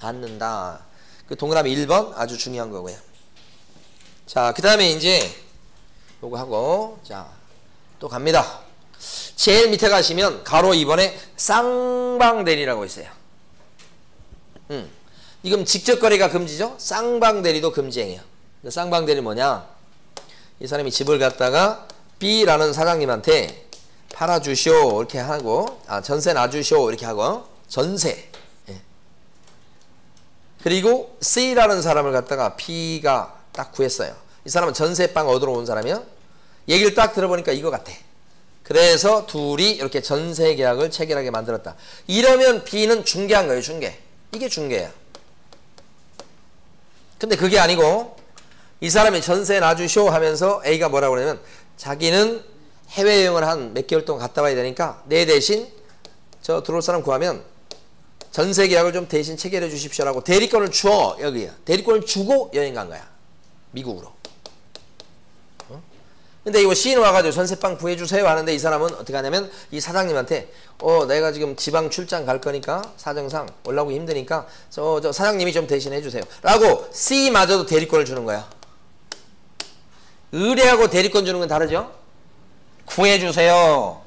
않는다. 그 동그라미 1번 아주 중요한 거고요. 자, 그 다음에 이제 요거 하고 자, 또 갑니다. 제일 밑에 가시면 가로 2번에 쌍방대리라고 있어요. 이건 직접거래가 금지죠. 쌍방대리도 금지행위야. 쌍방대리 뭐냐? 이 사람이 집을 갖다가 B라는 사장님한테 팔아주시오 이렇게 하고 전세 놔주시오 이렇게 하고 전세. 예. 그리고 C라는 사람을 갖다가 B가 딱 구했어요. 이 사람은 전세방 얻으러 온 사람이요. 얘기를 딱 들어보니까 이거 같아. 그래서 둘이 이렇게 전세 계약을 체결하게 만들었다. 이러면 B는 중개한 거예요. 중개. 이게 중개야. 근데 그게 아니고 이 사람이 전세 놔주쇼 하면서 A가 뭐라고 그러냐면 자기는 해외여행을 한 몇 개월 동안 갔다 와야 되니까 내 대신 저 들어올 사람 구하면 전세 계약을 좀 대신 체결해 주십시오라고 대리권을 줘. 여기야. 대리권을 주고 여행 간 거야. 미국으로. 근데 이거 시인 와가지고 전세방 구해주세요 하는데 이 사람은 어떻게 하냐면 이 사장님한테 내가 지금 지방 출장 갈 거니까 사정상 올라오기 힘드니까 저 사장님이 좀 대신 해주세요 라고 C마저도 대리권을 주는 거야. 의뢰하고 대리권 주는 건 다르죠. 구해주세요,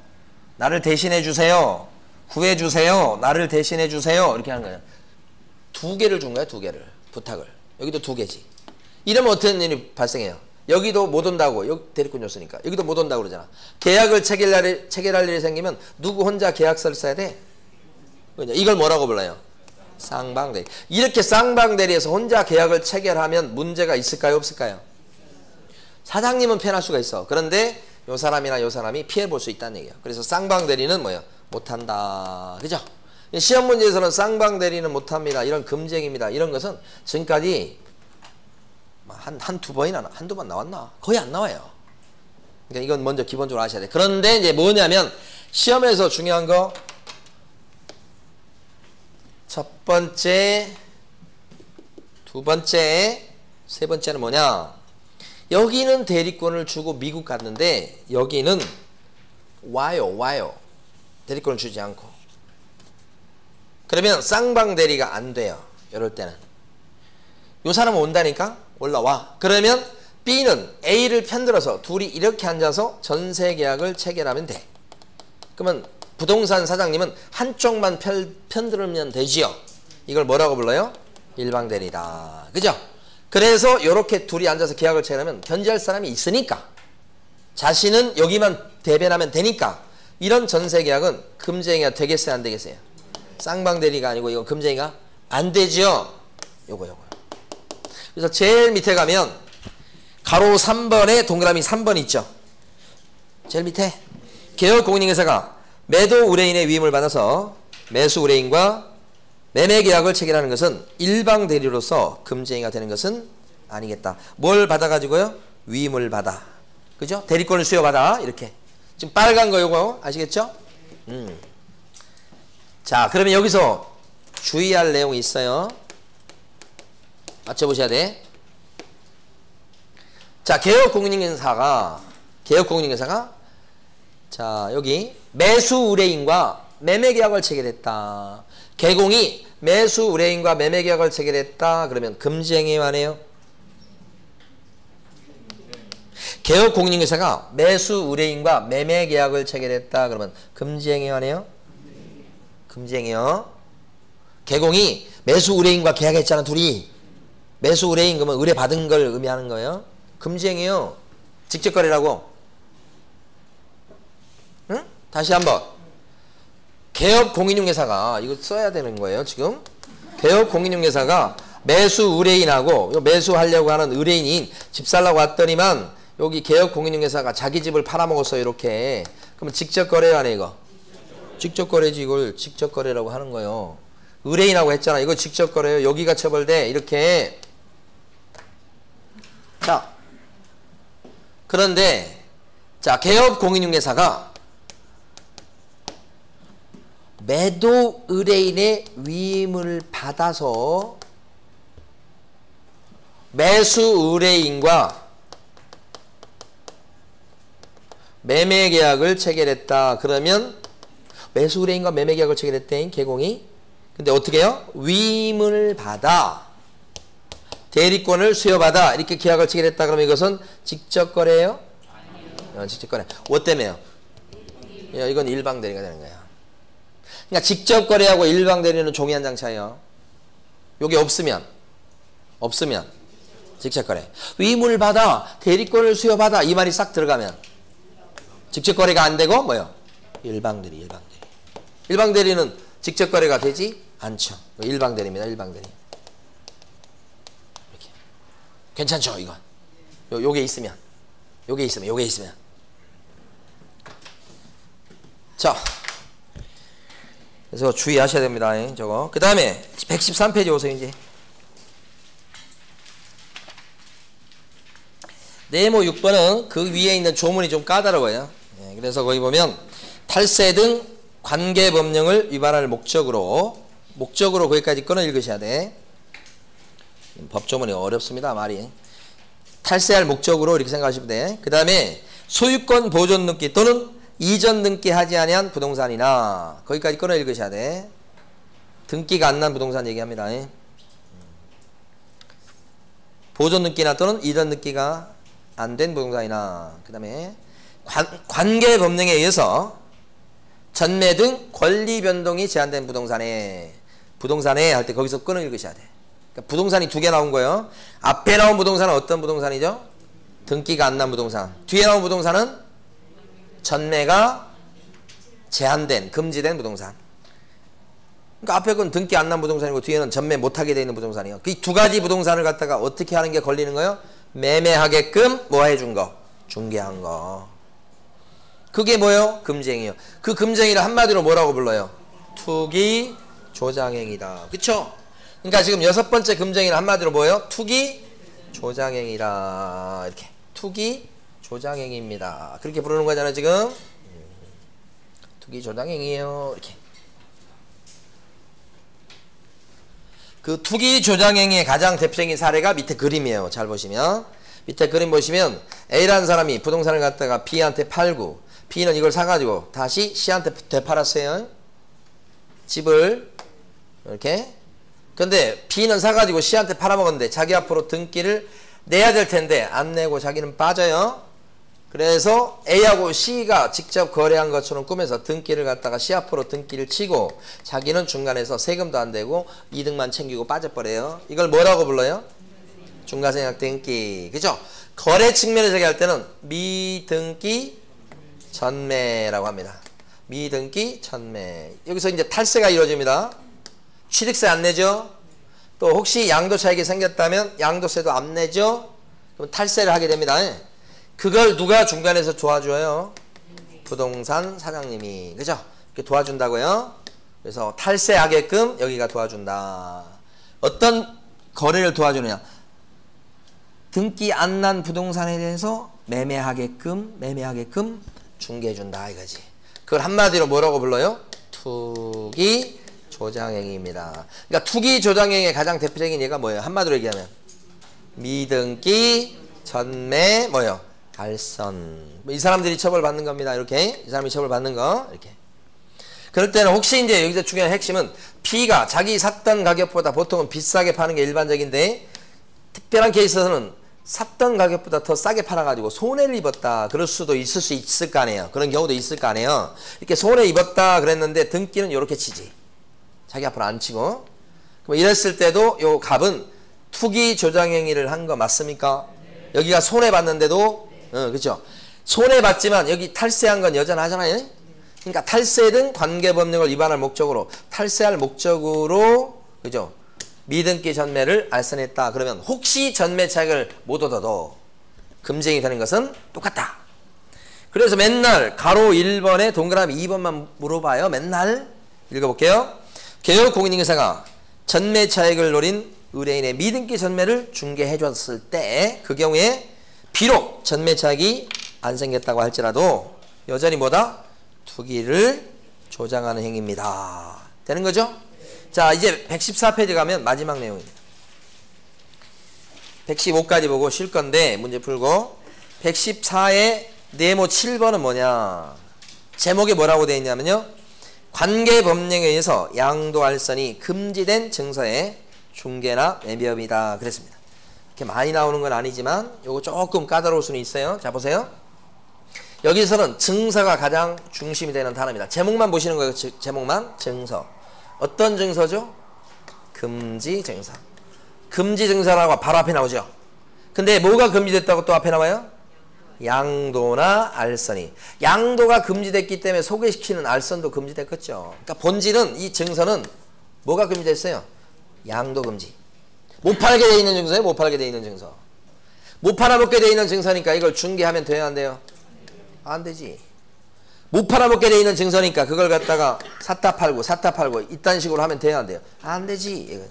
나를 대신해주세요, 구해주세요, 나를 대신해주세요 이렇게 하는 거야. 두 개를 준 거야. 두 개를 부탁을. 여기도 두 개지. 이러면 어떤 일이 발생해요? 여기도 못 온다고, 여기 대리권 줬으니까 여기도 못 온다고 그러잖아. 계약을 체결할 일이 생기면 누구 혼자 계약서를 써야 돼? 이걸 뭐라고 불러요? 쌍방대리. 이렇게 쌍방대리에서 혼자 계약을 체결하면 문제가 있을까요? 없을까요? 사장님은 편할 수가 있어. 그런데 요 사람이나 요 사람이 피해볼 수 있다는 얘기예요. 그래서 쌍방대리는 뭐예요? 못한다. 그죠? 시험 문제에서는 쌍방대리는 못합니다. 이런 금쟁입니다. 이런 것은 지금까지 한두 번이나 한두 번 나왔나? 거의 안 나와요. 그러니까 이건 먼저 기본적으로 아셔야 돼. 그런데 이제 뭐냐면 시험에서 중요한 거 첫 번째, 두 번째, 세 번째는 뭐냐? 여기는 대리권을 주고 미국 갔는데 여기는 와요. 대리권을 주지 않고. 그러면 쌍방대리가 안 돼요. 이럴 때는. 요 사람은 온다니까 올라와. 그러면 B는 A를 편들어서 둘이 이렇게 앉아서 전세계약을 체결하면 돼. 그러면 부동산 사장님은 한쪽만 편들면 되지요. 이걸 뭐라고 불러요? 일방대리다. 그죠? 그래서 이렇게 둘이 앉아서 계약을 체결하면 견지할 사람이 있으니까 자신은 여기만 대변하면 되니까 이런 전세계약은 금쟁이가 되겠어요? 안 되겠어요? 쌍방대리가 아니고 이건 금쟁이가 안 되죠? 요거. 그래서 제일 밑에 가면 가로 3번에 동그라미 3번 있죠? 제일 밑에 개업공인중개사가 매도 의뢰인의 위임을 받아서 매수 의뢰인과 매매계약을 체결하는 것은 일방대리로서 금쟁이가 되는 것은 아니겠다. 뭘 받아가지고요? 위임을 받아. 그죠? 대리권을 수여받아. 이렇게. 지금 빨간 거 요거 아시겠죠? 자, 그러면 여기서 주의할 내용이 있어요. 맞춰보셔야 돼. 자, 개업공인중개사가 자, 여기 매수 의뢰인과 매매계약을 체결했다. 개공이 매수 의뢰인과 매매계약을 체결했다. 그러면 금지행위하네요. 개업공인중개사가 매수 의뢰인과 매매계약을 체결했다. 그러면 금지행위하네요. 금지행위요. 개공이 매수 의뢰인과 계약했잖아. 둘이. 매수 의뢰인 그러면 의뢰받은 걸 의미하는 거예요. 금지행위요. 직접거래라고. 응? 다시 한번. 개업공인중개사가 이거 써야 되는 거예요. 지금 개업공인중개사가 매수 의뢰인하고 매수하려고 하는 의뢰인이 집 살라고 왔더니만 여기 개업공인중개사가 자기 집을 팔아먹었어요. 이렇게. 그러면 직접거래요? 아니에요? 이거? 직접거래지. 이걸 직접거래라고 하는 거예요. 의뢰인하고 했잖아. 이거 직접거래요. 여기가 처벌돼. 이렇게. 자, 그런데 자, 개업공인중개사가 매도 의뢰인의 위임을 받아서 매수 의뢰인과 매매계약을 체결했다. 그러면 매수 의뢰인과 매매계약을 체결했대인 개공이. 근데 어떻게 해요? 위임을 받아 대리권을 수여받아 이렇게 계약을 체결했다. 그러면 이것은 직접거래예요? 직접거래. 뭐 때문에요? 이건 일방대리가 되는 거예요. 그러니까 직접거래하고 일방대리는 종이 한 장 차이요. 요게 없으면 직접거래. 위임을 받아 대리권을 수여받아 이 말이 싹 들어가면 직접거래가 안 되고 뭐요? 일방대리. 일방대리는 직접거래가 되지 않죠. 일방대리입니다. 일방대리. 이렇게. 괜찮죠? 이건. 요게 있으면. 자. 그래서 주의하셔야 됩니다. 저거. 그 다음에 113페이지 오세요. 이제. 네모 6번은 그 위에 있는 조문이 좀 까다로워요. 그래서 거기 보면 탈세 등 관계법령을 위반할 목적으로 거기까지 끊어 읽으셔야 돼. 법조문이 어렵습니다. 말이. 탈세할 목적으로 이렇게 생각하시면 돼. 그 다음에 소유권 보존 등기 또는 이전 등기하지 아니한 부동산이나 거기까지 끊어 읽으셔야 돼. 등기가 안 난 부동산 얘기합니다. 보존 등기나 또는 이전 등기가 안 된 부동산이나 그 다음에 관계법령에 의해서 전매 등 권리 변동이 제한된 부동산에 할 때 거기서 끊어 읽으셔야 돼. 그러니까 부동산이 두 개 나온 거예요. 앞에 나온 부동산은 어떤 부동산이죠? 등기가 안 난 부동산. 뒤에 나온 부동산은 전매가 제한된, 금지된 부동산. 그러니까 앞에 건 등기 안 난 부동산이고 뒤에는 전매 못하게 되어 있는 부동산이에요. 그 두 가지 부동산을 갖다가 어떻게 하는 게 걸리는 거예요? 매매하게끔 뭐 해준 거? 중개한 거. 그게 뭐예요? 금지행위요. 그 금지행위를 한마디로 뭐라고 불러요? 투기 조장행위다. 그쵸? 그러니까 지금 6번째 금지행위는 한마디로 뭐예요? 투기 조장행위라. 이렇게 투기 조장행위입니다. 그렇게 부르는 거잖아요 지금. 투기 조장행위예요. 이렇게. 그 투기 조장행위의 가장 대표적인 사례가 밑에 그림이에요. 잘 보시면 밑에 그림 보시면 A라는 사람이 부동산을 갖다가 B한테 팔고 B는 이걸 사가지고 다시 C한테 되팔았어요. 집을 이렇게. 근데 B는 사가지고 C한테 팔아먹었는데 자기 앞으로 등기를 내야 될 텐데 안 내고 자기는 빠져요. 그래서 A하고 C가 직접 거래한 것처럼 꾸며서 등기를 갖다가 C 앞으로 등기를 치고 자기는 중간에서 세금도 안 되고 이득만 챙기고 빠져버려요. 이걸 뭐라고 불러요? 중과세약 등기. 그죠? 거래 측면에서 얘기할 때는 미등기 전매라고 합니다. 미등기 전매. 여기서 이제 탈세가 이루어집니다. 취득세 안 내죠? 또 혹시 양도 차익이 생겼다면 양도세도 안 내죠? 그럼 탈세를 하게 됩니다. 그걸 누가 중간에서 도와줘요? 부동산 사장님이. 그죠? 이렇게 도와준다고요? 그래서 탈세하게끔 여기가 도와준다. 어떤 거래를 도와주느냐? 등기 안 난 부동산에 대해서 매매하게끔 중개해준다 이거지. 그걸 한마디로 뭐라고 불러요? 투기 조장행위입니다. 그러니까 투기 조장행위의 가장 대표적인 예가 뭐예요? 한마디로 얘기하면 미등기 전매 뭐예요? 알선. 이 사람들이 처벌받는 겁니다. 이렇게 이 사람이 처벌받는 거 이렇게. 그럴 때는 혹시 이제 여기서 중요한 핵심은 B가 자기 샀던 가격보다 보통은 비싸게 파는 게 일반적인데 특별한 케이스에서는 샀던 가격보다 더 싸게 팔아가지고 손해를 입었다. 그럴 수도 있을 거 아니에요. 그런 경우도 있을 거 아니에요. 이렇게 손해 입었다 그랬는데 등기는 이렇게 치지. 자기 앞으로 안 치고. 그럼 이랬을 때도 요 갑은 투기 조장행위를 한 거 맞습니까? 여기가 손해 봤는데도 그죠? 손해 봤지만 여기 탈세한 건 여전하잖아요. 그러니까 탈세든 관계법령을 위반할 목적으로 탈세할 목적으로 그죠? 미등기 전매를 알선했다. 그러면 혹시 전매 차익을 못 얻어도 금지행위 되는 것은 똑같다. 그래서 맨날 가로 1번에 동그라미 2번만 물어봐요. 맨날 읽어볼게요. 개혁공인인사가 전매 차익을 노린 의뢰인의 미등기 전매를 중개해줬을 때 그 경우에 비록 전매 차익이 안 생겼다고 할지라도 여전히 뭐다? 투기를 조장하는 행위입니다. 되는 거죠? 자, 이제 114페이지 가면 마지막 내용입니다. 115까지 보고 쉴 건데 문제 풀고 114의 네모 7번은 뭐냐? 제목에 뭐라고 되어 있냐면요. 관계법령에 의해서 양도알선이 금지된 증서의 중개나 매매업이다. 그랬습니다. 이렇게 많이 나오는 건 아니지만 요거 조금 까다로울 수는 있어요. 자, 보세요. 여기서는 증서가 가장 중심이 되는 단어입니다. 제목만 보시는 거예요. 제목만. 증서. 어떤 증서죠? 금지 증서. 금지 증서라고 바로 앞에 나오죠. 근데 뭐가 금지됐다고 또 앞에 나와요? 양도나 알선이. 양도가 금지됐기 때문에 소개시키는 알선도 금지됐겠죠. 그러니까 본질은 이 증서는 뭐가 금지됐어요? 양도 금지. 못 팔게 돼 있는 증서예요. 못 팔게 돼 있는 증서. 못 팔아먹게 돼 있는 증서니까 이걸 중개하면 돼요, 안 돼요? 안 되지. 못 팔아먹게 돼 있는 증서니까 그걸 갖다가 샀다 팔고 이딴 식으로 하면 돼야 안 돼요? 안 되지.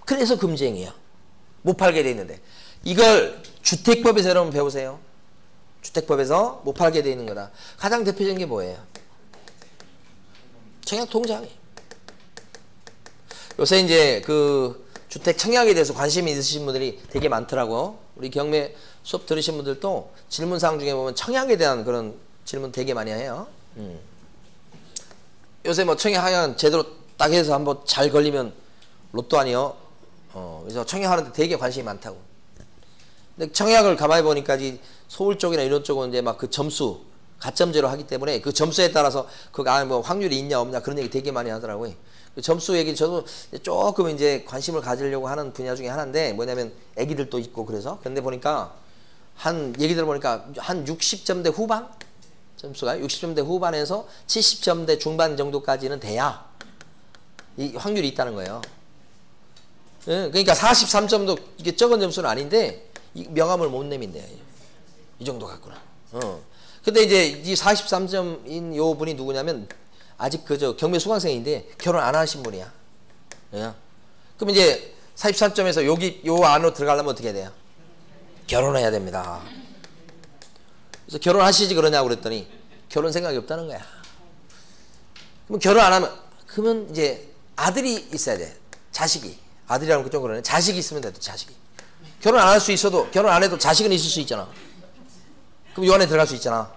그래서 금지행위야. 못 팔게 돼 있는데. 이걸 주택법에서 여러분 배우세요. 주택법에서 못 팔게 돼 있는 거다. 가장 대표적인 게 뭐예요? 청약통장이에요. 요새 이제 그 주택 청약에 대해서 관심이 있으신 분들이 되게 많더라고. 우리 경매 수업 들으신 분들도 질문사항 중에 보면 청약에 대한 그런 질문 되게 많이 해요. 요새 뭐 청약하면 제대로 딱 해서 한번 잘 걸리면 로또 아니요. 그래서 청약하는데 되게 관심이 많다고. 근데 청약을 가만히 보니까 서울 쪽이나 이런 쪽은 이제 막 그 점수 가점제로 하기 때문에 그 점수에 따라서 그 안에 뭐 확률이 있냐 없냐 그런 얘기 되게 많이 하더라고요. 그 점수 얘기 저도 조금 이제 관심을 가지려고 하는 분야 중에 하나인데 뭐냐면 애기들도 있고 그래서 근데 보니까 한 얘기 들어보니까 한 60점대 후반 점수가 60점대 후반에서 70점대 중반 정도까지는 돼야 이 확률이 있다는 거예요. 그러니까 43점도 이게 적은 점수는 아닌데 명함을 못 내민대요. 이 정도 갖구나. 근데 이제 이 43점인 요 분이 누구냐면 아직 그저 경매 수강생인데 결혼 안 하신 분이야. 예. 그럼 이제 43점에서 여기 요 안으로 들어가려면 어떻게 해야 돼요? 결혼해야 됩니다. 그래서 결혼하시지 그러냐고 그랬더니 결혼 생각이 없다는 거야. 그럼 결혼 안 하면 그러면 이제 아들이 있어야 돼. 자식이. 아들이라는 건 좀 그러네. 자식이 있으면 돼도 자식이. 결혼 안 할 수 있어도 결혼 안 해도 자식은 있을 수 있잖아. 그럼 요 안에 들어갈 수 있잖아.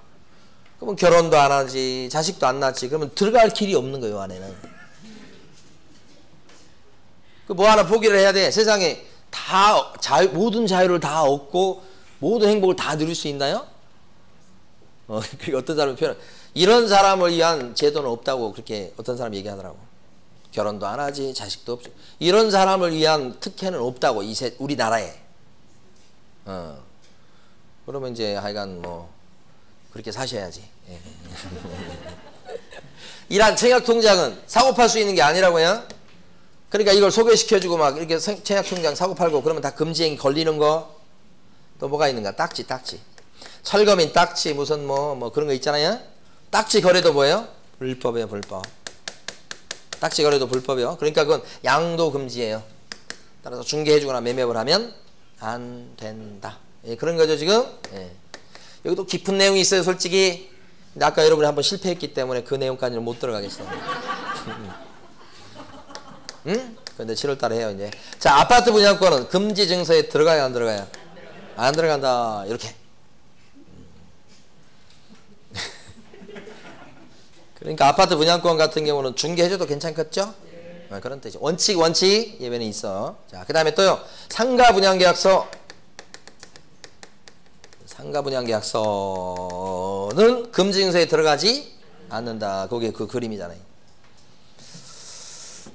그러면 결혼도 안 하지 자식도 안 낳지. 그러면 들어갈 길이 없는 거예요. 요 안에는. 그 뭐 하나 포기를 해야 돼. 세상에 다 모든 자유를 다 얻고 모든 행복을 다 누릴 수 있나요? 그게 어떤 사람이 표현 이런 사람을 위한 제도는 없다고 그렇게 어떤 사람이 얘기하더라고. 결혼도 안 하지 자식도 없지. 이런 사람을 위한 특혜는 없다고 우리나라에. 그러면 이제 하여간 뭐 그렇게 사셔야지. 예. 이란 청약통장은 사고 팔 수 있는 게 아니라고요. 그러니까 이걸 소개시켜주고 막 이렇게 청약통장 사고 팔고 그러면 다 금지행위 걸리는 거. 또 뭐가 있는가? 딱지. 철거민 딱지 무슨 뭐 그런 거 있잖아요. 딱지 거래도 뭐예요? 불법이에요. 불법. 딱지 거래도 불법이요. 그러니까 그건 양도 금지예요. 따라서 중개해주거나 매매를 하면 안 된다. 예, 그런 거죠 지금. 예. 여기도 깊은 내용이 있어요 솔직히. 근데 아까 여러분이 한번 실패했기 때문에 그 내용까지는 못 들어가겠어. 응? 근데 7월 달에 해요 이제. 자, 아파트 분양권은 금지 증서에 들어가요 안 들어가요? 안 들어간다. 이렇게. 그러니까 아파트 분양권 같은 경우는 중개해줘도 괜찮겠죠? 그런 뜻이죠. 원칙 예외는 있어. 자, 그 다음에 또요. 상가 분양계약서. 상가 분양계약서는 금지 증서에 들어가지 않는다. 그게 그 그림이잖아요.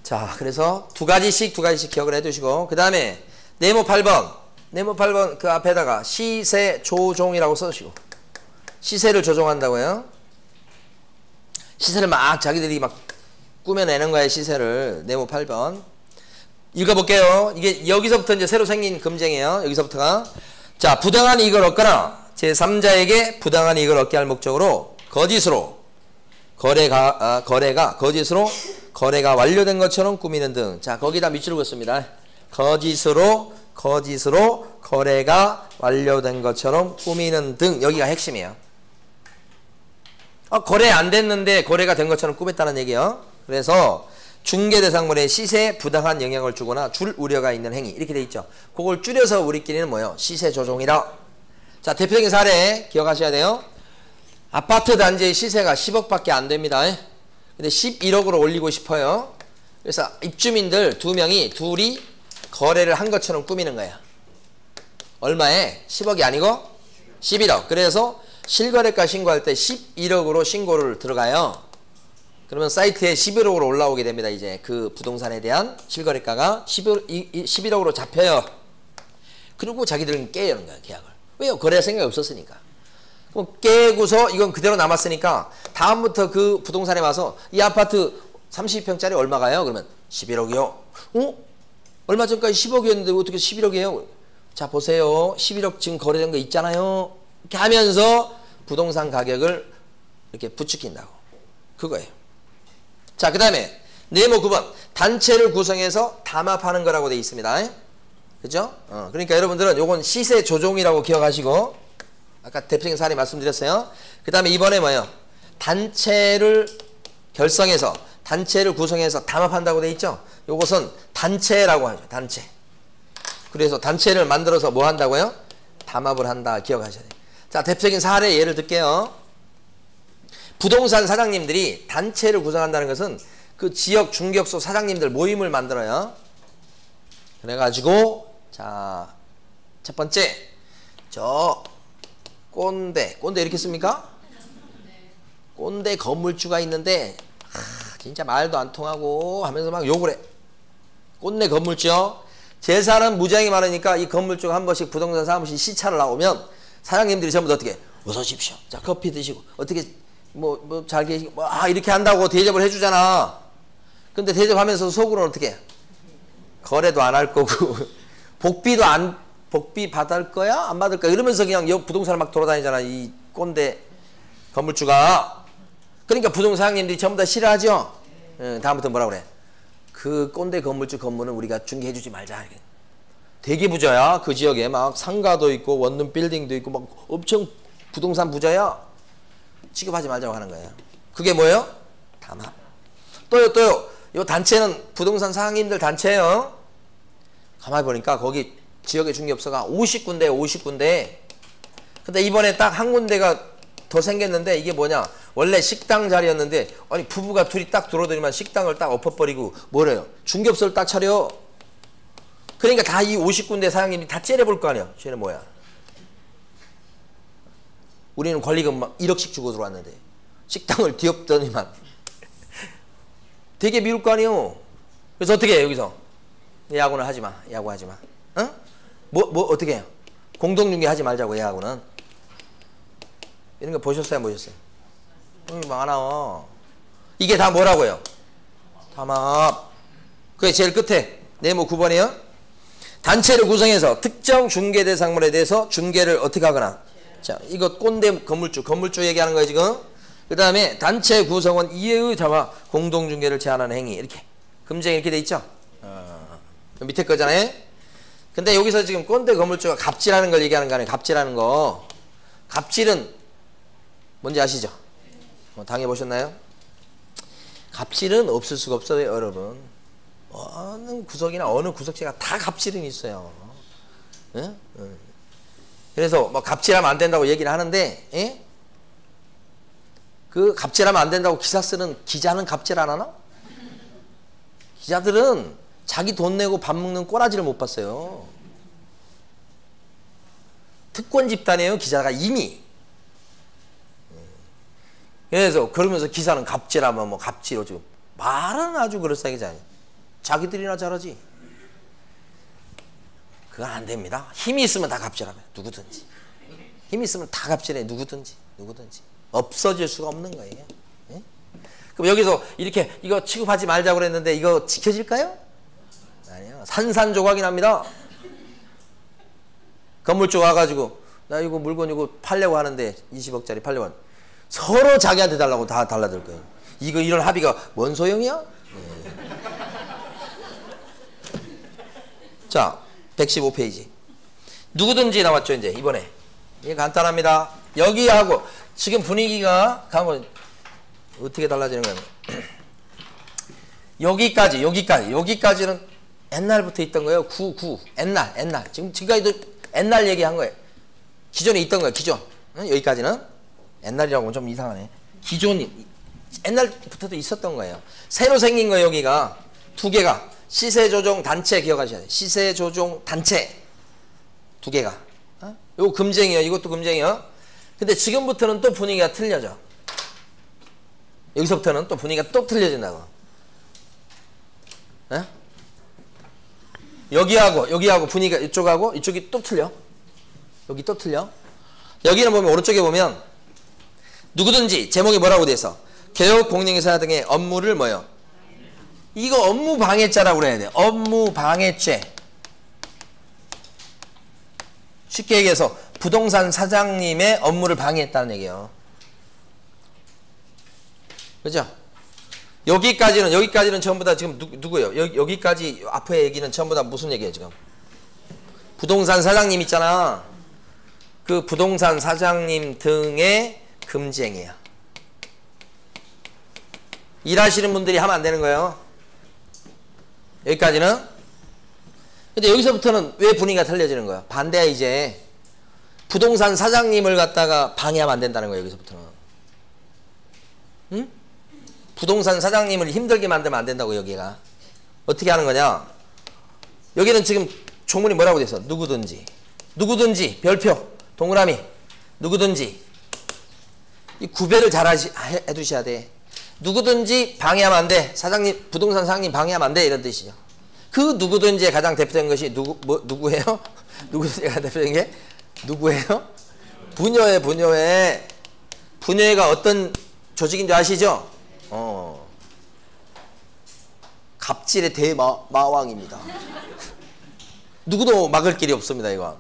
자, 그래서 두 가지씩 기억을 해두시고 그 다음에 네모 8번 그 앞에다가 시세 조종이라고 써주시고 시세를 조종한다고요. 시세를 막 자기들이 막 꾸며내는 거예요. 시세를. 네모 8번 읽어볼게요. 이게 여기서부터 이제 새로 생긴 금쟁이에요. 여기서부터가. 자, 부당한 이익을 얻거나 제3자에게 부당한 이익을 얻게 할 목적으로 거짓으로 거래가 완료된 것처럼 꾸미는 등. 자, 거기다 밑줄을 긋습니다. 거짓으로 거래가 완료된 것처럼 꾸미는 등. 여기가 핵심이에요. 거래 안 됐는데 거래가 된 것처럼 꾸몄다는 얘기예요. 그래서 중개대상물의 시세에 부당한 영향을 주거나 줄 우려가 있는 행위 이렇게 돼 있죠. 그걸 줄여서 우리끼리는 뭐예요? 시세 조종이다. 자, 대표적인 사례 기억하셔야 돼요. 아파트 단지의 시세가 10억밖에 안 됩니다. 근데 11억으로 올리고 싶어요. 그래서 입주민들 둘이 거래를 한 것처럼 꾸미는 거야. 얼마에? 10억이 아니고 11억. 그래서 실거래가 신고할 때 11억으로 신고를 들어가요. 그러면 사이트에 11억으로 올라오게 됩니다. 이제 그 부동산에 대한 실거래가가 11억으로 잡혀요. 그리고 자기들은 깨는 거야, 계약을. 왜요? 거래할 생각이 없었으니까. 그럼 깨고서 이건 그대로 남았으니까 다음부터 그 부동산에 와서 이 아파트 30평짜리 얼마가요? 그러면 11억이요. 얼마 전까지 10억이었는데 어떻게 11억이에요? 자, 보세요. 11억 지금 거래된 거 있잖아요. 이렇게 하면서 부동산 가격을 이렇게 부추긴다고. 그거예요. 자, 그 다음에 네모 9번 단체를 구성해서 담합하는 거라고 되어 있습니다. 그죠? 그러니까 여러분들은 요건 시세 조종이라고 기억하시고 아까 대표적인 사례 말씀드렸어요. 그 다음에 이번에 뭐예요? 단체를 결성해서 단체를 구성해서 담합한다고 되어 있죠? 요것은 단체라고 하죠. 단체. 그래서 단체를 만들어서 뭐 한다고요? 담합을 한다. 기억하셔야 돼요. 자, 대표적인 사례 예를 들게요. 부동산 사장님들이 단체를 구성한다는 것은 그 지역 중개업소 사장님들 모임을 만들어요. 그래가지고 자, 첫 번째 저 꼰대 이렇게 씁니까? 꼰대 건물주가 있는데 진짜 말도 안 통하고 하면서 막 욕을 해. 꼰대 건물주요. 재산은 무지하게 많으니까 이 건물주가 한 번씩 부동산 사무실 시찰을 나오면 사장님들이 전부 다 어떻게 어서 오십시오. 자, 커피 드시고 어떻게 뭐 잘 계시고 이렇게 한다고 대접을 해주잖아. 근데 대접하면서 속으로는 어떻게 거래도 안 할 거고 복비 받을 거야? 안 받을 거야? 이러면서 그냥 부동산을 막 돌아다니잖아. 이 꼰대 건물주가. 그러니까 부동산 사장님들이 전부 다 싫어하죠. 다음부터 뭐라 그래? 그 꼰대 건물주 건물은 우리가 중개해주지 말자. 되게 부자야. 그 지역에 막 상가도 있고 원룸 빌딩도 있고 막 엄청 부동산 부자야. 취급하지 말자고 하는 거예요. 그게 뭐예요? 담합. 또요. 요 단체는 부동산 사장님들 단체예요. 가만히 보니까 거기 지역의 중개업소가 50군데 50군데. 근데 이번에 딱 한 군데가 더 생겼는데 이게 뭐냐? 원래 식당 자리였는데 아니 부부가 둘이 딱 들어오더니만 식당을 딱 엎어버리고 뭐래요? 중개업소를 딱 차려. 그러니까 다 이 50군데 사장님이 다 째려볼 거 아니야. 쟤는 뭐야? 우리는 권리금 막 1억씩 주고 들어왔는데 식당을 뒤엎더니만 되게 미울 거 아니에요. 그래서 어떻게 해요 여기서? 야구는 하지 마. 야구하지 마. 어? 뭐 어떻게 해요? 공동중개 하지 말자고 야구는. 이런 거 보셨어요 안 보셨어요? 많아. 이게 다 뭐라고요? 담합. 그게 제일 끝에 네모 9번이요. 단체를 구성해서 특정 중개 대상물에 대해서 중개를 어떻게 하거나. 자, 이거 꼰대 건물주 얘기하는 거예요 지금. 그 다음에 단체 구성원 이해의 자와 공동중개를 제한하는 행위. 이렇게 금쟁이 이렇게 돼 있죠. 밑에 거잖아요. 근데 여기서 지금 꼰대 건물주가 갑질하는 걸 얘기하는 거 아니에요. 갑질하는 거. 갑질은 뭔지 아시죠? 당해보셨나요? 갑질은 없을 수가 없어요 여러분. 어느 구석이나 어느 구석지가 다 갑질은 있어요. 응? 그래서 뭐 갑질하면 안 된다고 얘기를 하는데, 예? 그 갑질하면 안 된다고 기사 쓰는 기자는 갑질 안 하나? 기자들은 자기 돈 내고 밥 먹는 꼬라지를 못 봤어요. 특권 집단이에요 기자가 이미. 그래서 그러면서 기사는 갑질하면 뭐 갑질 어쩌고 말은 아주 그럴싸하게 잘해. 자기들이나 잘하지. 그건 안 됩니다. 힘이 있으면 다 갑질하면 누구든지. 힘이 있으면 다 갑질해 누구든지. 없어질 수가 없는 거예요. 예? 그럼 여기서 이렇게 이거 취급하지 말자고 그랬는데 이거 지켜질까요? 아니요. 산산조각이 납니다. 건물주 와가지고 나 이거 물건 이거 팔려고 하는데 20억짜리 팔려고 하는데 서로 자기한테 달라고 다 달라들 거예요. 이거 이런 합의가 뭔 소용이야? 네. 자, 115페이지. 누구든지 나왔죠 이제 이번에. 이게 간단합니다. 여기하고 지금 분위기가 가면 어떻게 달라지는 거예요? 여기까지는 옛날부터 있던 거예요. 옛날. 지금까지도 옛날 얘기한 거예요. 기존에 있던 거예요. 기존. 여기까지는 옛날이라고 하면 좀 이상하네. 기존이 옛날부터도 있었던 거예요. 새로 생긴 거예요. 여기가 두 개가 시세조정 단체 기억하셔야 돼요. 시세조정 단체 두 개가. 요거 금쟁이요. 이것도 금쟁이요. 근데 지금부터는 또 분위기가 틀려져. 여기서부터는 또 분위기가 또 틀려진다고. 에? 여기하고 분위기가 이쪽하고 이쪽이 또 틀려. 여기 또 틀려. 여기는 보면 오른쪽에 보면 누구든지 제목이 뭐라고 돼 있어? 개업 공인중개사 등의 업무를 뭐요? 이거 업무 방해죄라고 그래야 돼. 업무 방해죄. 쉽게 얘기해서 부동산 사장님의 업무를 방해했다는 얘기예요. 그죠? 여기까지는 전부 다 지금 누구예요? 여기까지 앞에 얘기는 전부 다 무슨 얘기예요 지금? 부동산 사장님 있잖아. 그 부동산 사장님 등의 금지행위야. 일하시는 분들이 하면 안 되는 거예요. 여기까지는. 근데 여기서부터는 왜 분위기가 틀려지는 거야? 반대야 이제. 부동산 사장님을 갖다가 방해하면 안 된다는 거예요. 여기서부터는. 응? 부동산 사장님을 힘들게 만들면 안 된다고 여기가. 어떻게 하는 거냐? 여기는 지금 조문이 뭐라고 돼 있어? 누구든지 별표 동그라미 누구든지 이 구별을 잘 해두셔야 돼. 누구든지 방해하면 안 돼. 사장님 부동산 사장님 방해하면 안 돼. 이런 뜻이죠. 그 누구든지의 가장 대표적인 것이 누구예요? 누구든지가 대표적인 게 누구예요? 부녀회가 어떤 조직인 줄 아시죠? 갑질의 대마왕입니다. 누구도 막을 길이 없습니다. 이거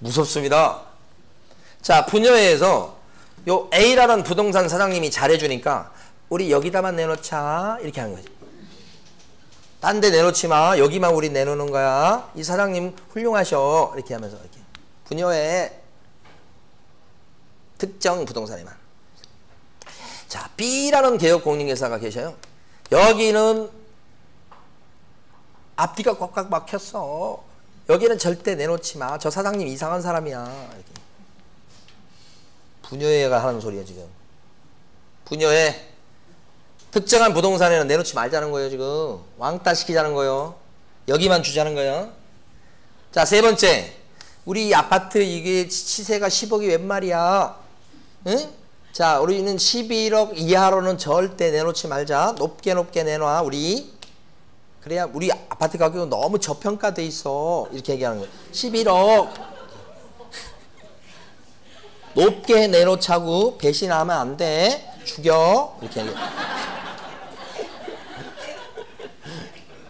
무섭습니다. 자, 분여회에서 요 A라는 부동산 사장님이 잘해주니까 우리 여기다만 내놓자 이렇게 하는 거지. 딴 데 내놓지 마. 여기만 우리 내놓는 거야. 이 사장님 훌륭하셔. 이렇게 하면서 이렇게 분여회 특정 부동산에만. 자, B라는 개업공인회사가 계셔요. 여기는 앞뒤가 꽉꽉 막혔어. 여기는 절대 내놓지 마. 저 사장님 이상한 사람이야. 이렇게. 분여회가 하는 소리야 지금. 분여회 특정한 부동산에는 내놓지 말자는 거예요 지금. 왕따 시키자는 거예요. 여기만 주자는 거예요. 자, 세 번째, 우리 아파트 이게 시세가 10억이 웬 말이야. 응? 자, 우리는 11억 이하로는 절대 내놓지 말자. 높게 내놔 우리. 그래야 우리 아파트 가격은 너무 저평가돼 있어. 이렇게 얘기하는 거예요. 11억 높게 내놓자고. 배신하면 안 돼. 죽여. 이렇게 얘기해.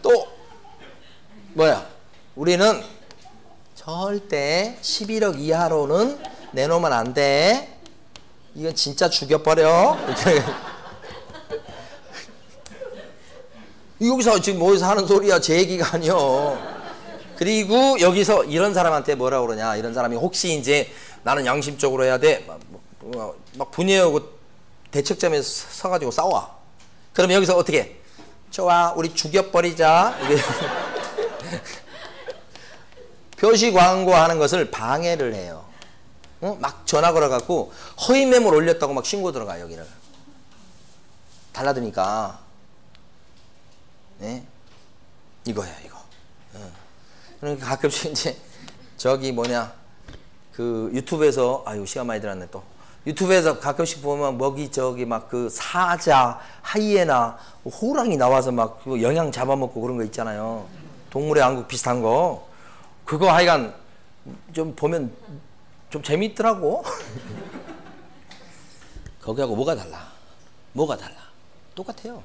또 뭐야? 우리는 절대 11억 이하로는 내놓으면 안 돼. 이건 진짜 죽여버려. 이렇게. 여기서 지금 뭐해서 하는 소리야. 제 얘기가 아니요. 그리고 여기서 이런 사람한테 뭐라 그러냐. 이런 사람이 혹시 이제 나는 양심적으로 해야 돼. 막 분해하고 대책점에 서가지고 싸워. 그러면 여기서 어떻게 해? 좋아, 우리 죽여버리자. 표시 광고하는 것을 방해를 해요. 막 전화 걸어갖고 허위 매물 올렸다고 막 신고 들어가. 여기를 달라드니까. 네? 이거야 이거. 그러니까 가끔씩 이제 저기 뭐냐 그 유튜브에서 아유 시간 많이 들었네 또. 유튜브에서 가끔씩 보면 먹이 저기 막 그 사자, 하이에나, 호랑이 나와서 막 영양 잡아먹고 그런 거 있잖아요. 동물의 왕국 비슷한 거. 그거 하여간 좀 보면 좀 재밌더라고. 거기하고 뭐가 달라? 뭐가 달라? 똑같아요.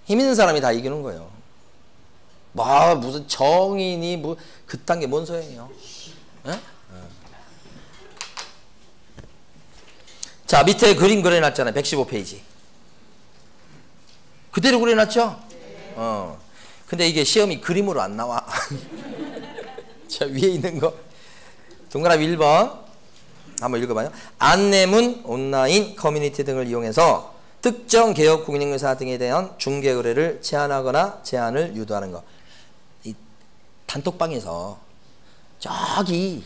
힘 있는 사람이 다 이기는 거예요. 뭐 무슨 정인이 뭐 그딴 게 뭔 소용이에요? 에? 자, 밑에 그림 그려놨잖아요. 115페이지. 그대로 그려놨죠? 근데 이게 시험이 그림으로 안 나와. 자, 위에 있는 거. 동그라미 1번. 한번 읽어봐요. 안내문, 온라인, 커뮤니티 등을 이용해서 특정 개업 공인인사 등에 대한 중개 의뢰를 제한하거나 제한을 유도하는 것. 이 단톡방에서 저기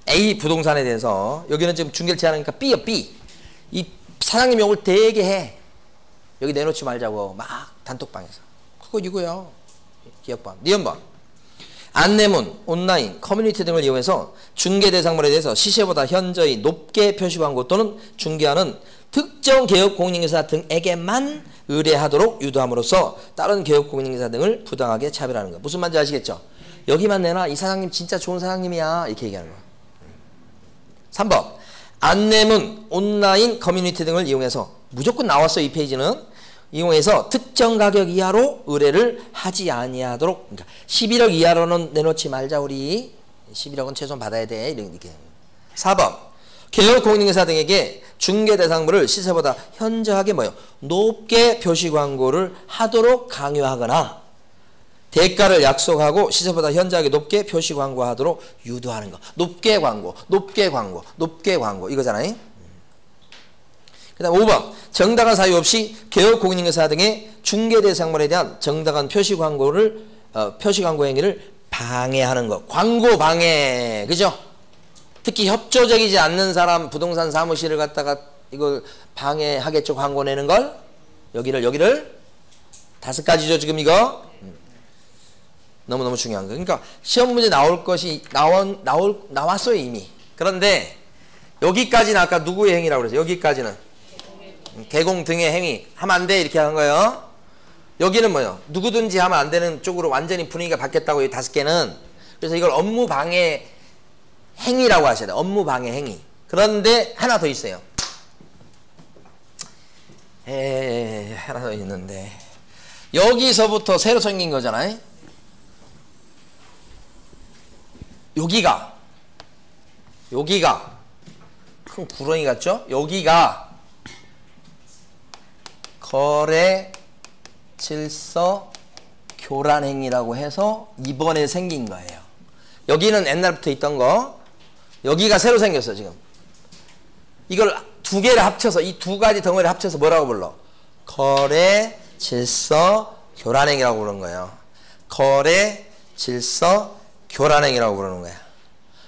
A 부동산에 대해서 여기는 지금 중개를 제한하니까 B요 B. 이 사장님 욕을 되게 해. 여기 내놓지 말자고 막 단톡방에서. 그거 이거요. 기억번. 니은번. 안내문, 온라인, 커뮤니티 등을 이용해서 중개 대상물에 대해서 시세보다 현저히 높게 표시 광고 또는 중개하는 특정 개업 공인인사 등에게만 의뢰하도록 유도함으로써 다른 개업 공인인사 등을 부당하게 차별하는 것. 무슨 말인지 아시겠죠? 여기만 내놔. 이 사장님 진짜 좋은 사장님이야. 이렇게 얘기하는 거. 3번. 안내문, 온라인, 커뮤니티 등을 이용해서 무조건 나왔어. 이 페이지는. 이용해서 특정 가격 이하로 의뢰를 하지 아니하도록. 그러니까 11억 이하로는 내놓지 말자 우리. 11억은 최소한 받아야 돼. 이렇게. 4번. 개업 공인인사 등에게 중개 대상물을 시세보다 현저하게 뭐요? 높게 표시 광고를 하도록 강요하거나 대가를 약속하고 시세보다 현저하게 높게 표시 광고하도록 유도하는 거. 높게 광고, 높게 광고, 높게 광고 이거잖아요. 그 다음 5번. 정당한 사유 없이 개업 공인인사 등의 중개 대상물에 대한 정당한 표시 광고를 표시 광고 행위를 방해하는 것. 광고 방해. 그죠? 특히 협조적이지 않는 사람 부동산 사무실을 갖다가 이걸 방해하겠죠. 광고 내는 걸. 여기를 5가지죠. 지금 이거. 너무너무 중요한 거. 그러니까 시험 문제 나올 것이 나왔어요 이미. 그런데 여기까지는 아까 누구의 행위라고 그랬죠? 여기까지는 개공 등의 행위 하면 안 돼 이렇게 한 거예요. 여기는 뭐요? 누구든지 하면 안 되는 쪽으로 완전히 분위기가 바뀌었다고 이 5개는. 그래서 이걸 업무 방해 행위라고 하셔야 돼요. 업무 방해 행위. 그런데 하나 더 있어요. 하나 더 있는데 여기서부터 새로 생긴 거잖아요. 여기가 여기가 큰 구렁이 같죠? 여기가 거래 질서 교란행위라고 해서 이번에 생긴 거예요. 여기는 옛날부터 있던 거, 여기가 새로 생겼어 지금. 이걸 두 개를 합쳐서, 이 두 가지 덩어리를 합쳐서 뭐라고 불러? 거래 질서 교란행위라고 부르는 거예요. 거래 질서 교란행위라고 부르는 거야.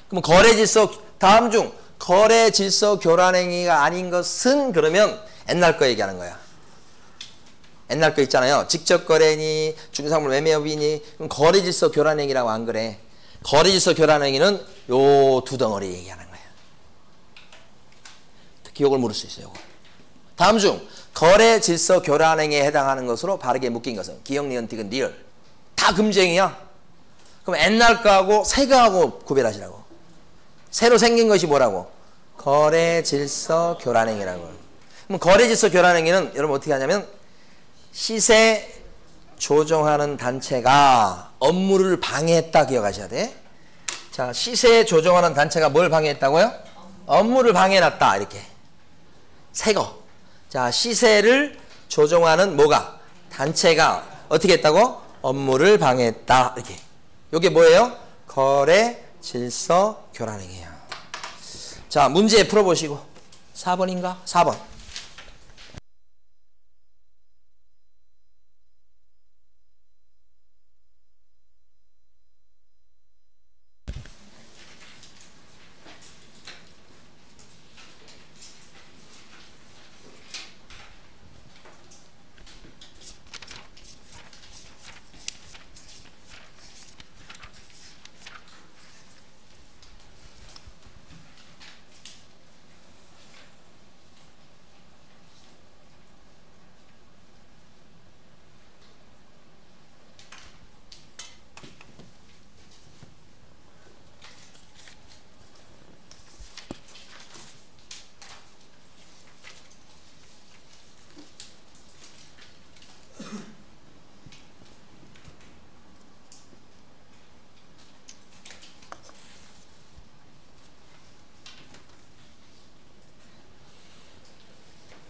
그럼 거래 질서, 다음 중 거래 질서 교란행위가 아닌 것은 그러면 옛날 거 얘기하는 거야. 옛날 거 있잖아요. 직접 거래니 중개사물 매매업이니, 그럼 거래 질서 교란행위라고 안 그래. 거래 질서 교란행위는 요 두 덩어리 얘기하는 거야. 기억을 물을 수 있어요. 다음 중 거래 질서 교란행위에 해당하는 것으로 바르게 묶인 것은 기억, 니은, 디귿, 리을 다 금쟁이야. 그럼 옛날 거하고 새 거하고 구별하시라고. 새로 생긴 것이 뭐라고? 거래 질서 교란행위라고. 그럼 거래 질서 교란행위는 여러분 어떻게 하냐면, 시세 조정하는 단체가 업무를 방해했다 기억하셔야 돼. 자, 시세 조정하는 단체가 뭘 방해했다고요? 업무를 방해해놨다. 이렇게 새거. 자, 시세를 조정하는 뭐가? 단체가 어떻게 했다고? 업무를 방해했다. 이렇게. 이게 뭐예요? 거래 질서 교란행위야. 자, 문제 풀어보시고. 4번인가? 4번.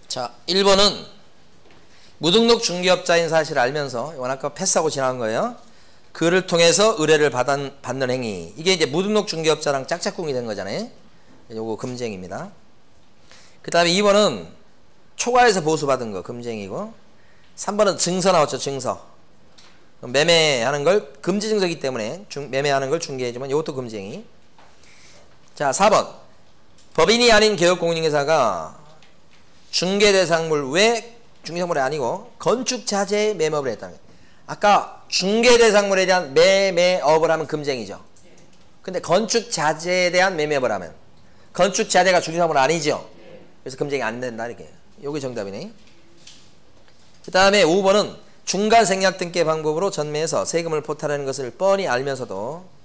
자, 1번은 무등록 중개업자인 사실을 알면서, 이건 아까 패스하고 지나간 거예요. 그를 통해서 의뢰를 받는 행위. 이게 이제 무등록 중개업자랑 짝짝꿍이 된 거잖아요. 요거 금쟁입니다. 그 다음에 2번은 초과해서 보수받은 거 금쟁이고, 3번은 증서 나왔죠. 증서. 매매하는 걸 금지 증서이기 때문에 매매하는 걸 중개해주면 이것도 금쟁이. 자, 4번 법인이 아닌 개업공인중개사가 중개대상물 외, 중개대상물이 아니고 건축자재의 매매업을 했다면, 아까 중개대상물에 대한 매매업을 하면 금쟁이죠. 근데 건축자재에 대한 매매업을 하면, 건축자재가 중개대상물 아니죠. 그래서 금쟁이 안 된다. 이렇게. 요게 정답이네. 그 다음에 5번은 중간 생략 등기 방법으로 전매해서 세금을 포탈하는 것을 뻔히 알면서도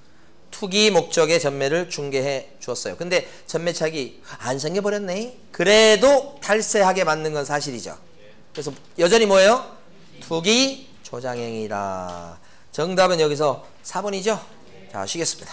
투기 목적의 전매를 중개해 주었어요. 근데 전매차익이 안 생겨버렸네. 그래도 탈세하게 만든 건 사실이죠. 그래서 여전히 뭐예요? 투기 조장행위다. 정답은 여기서 4번이죠. 자, 쉬겠습니다.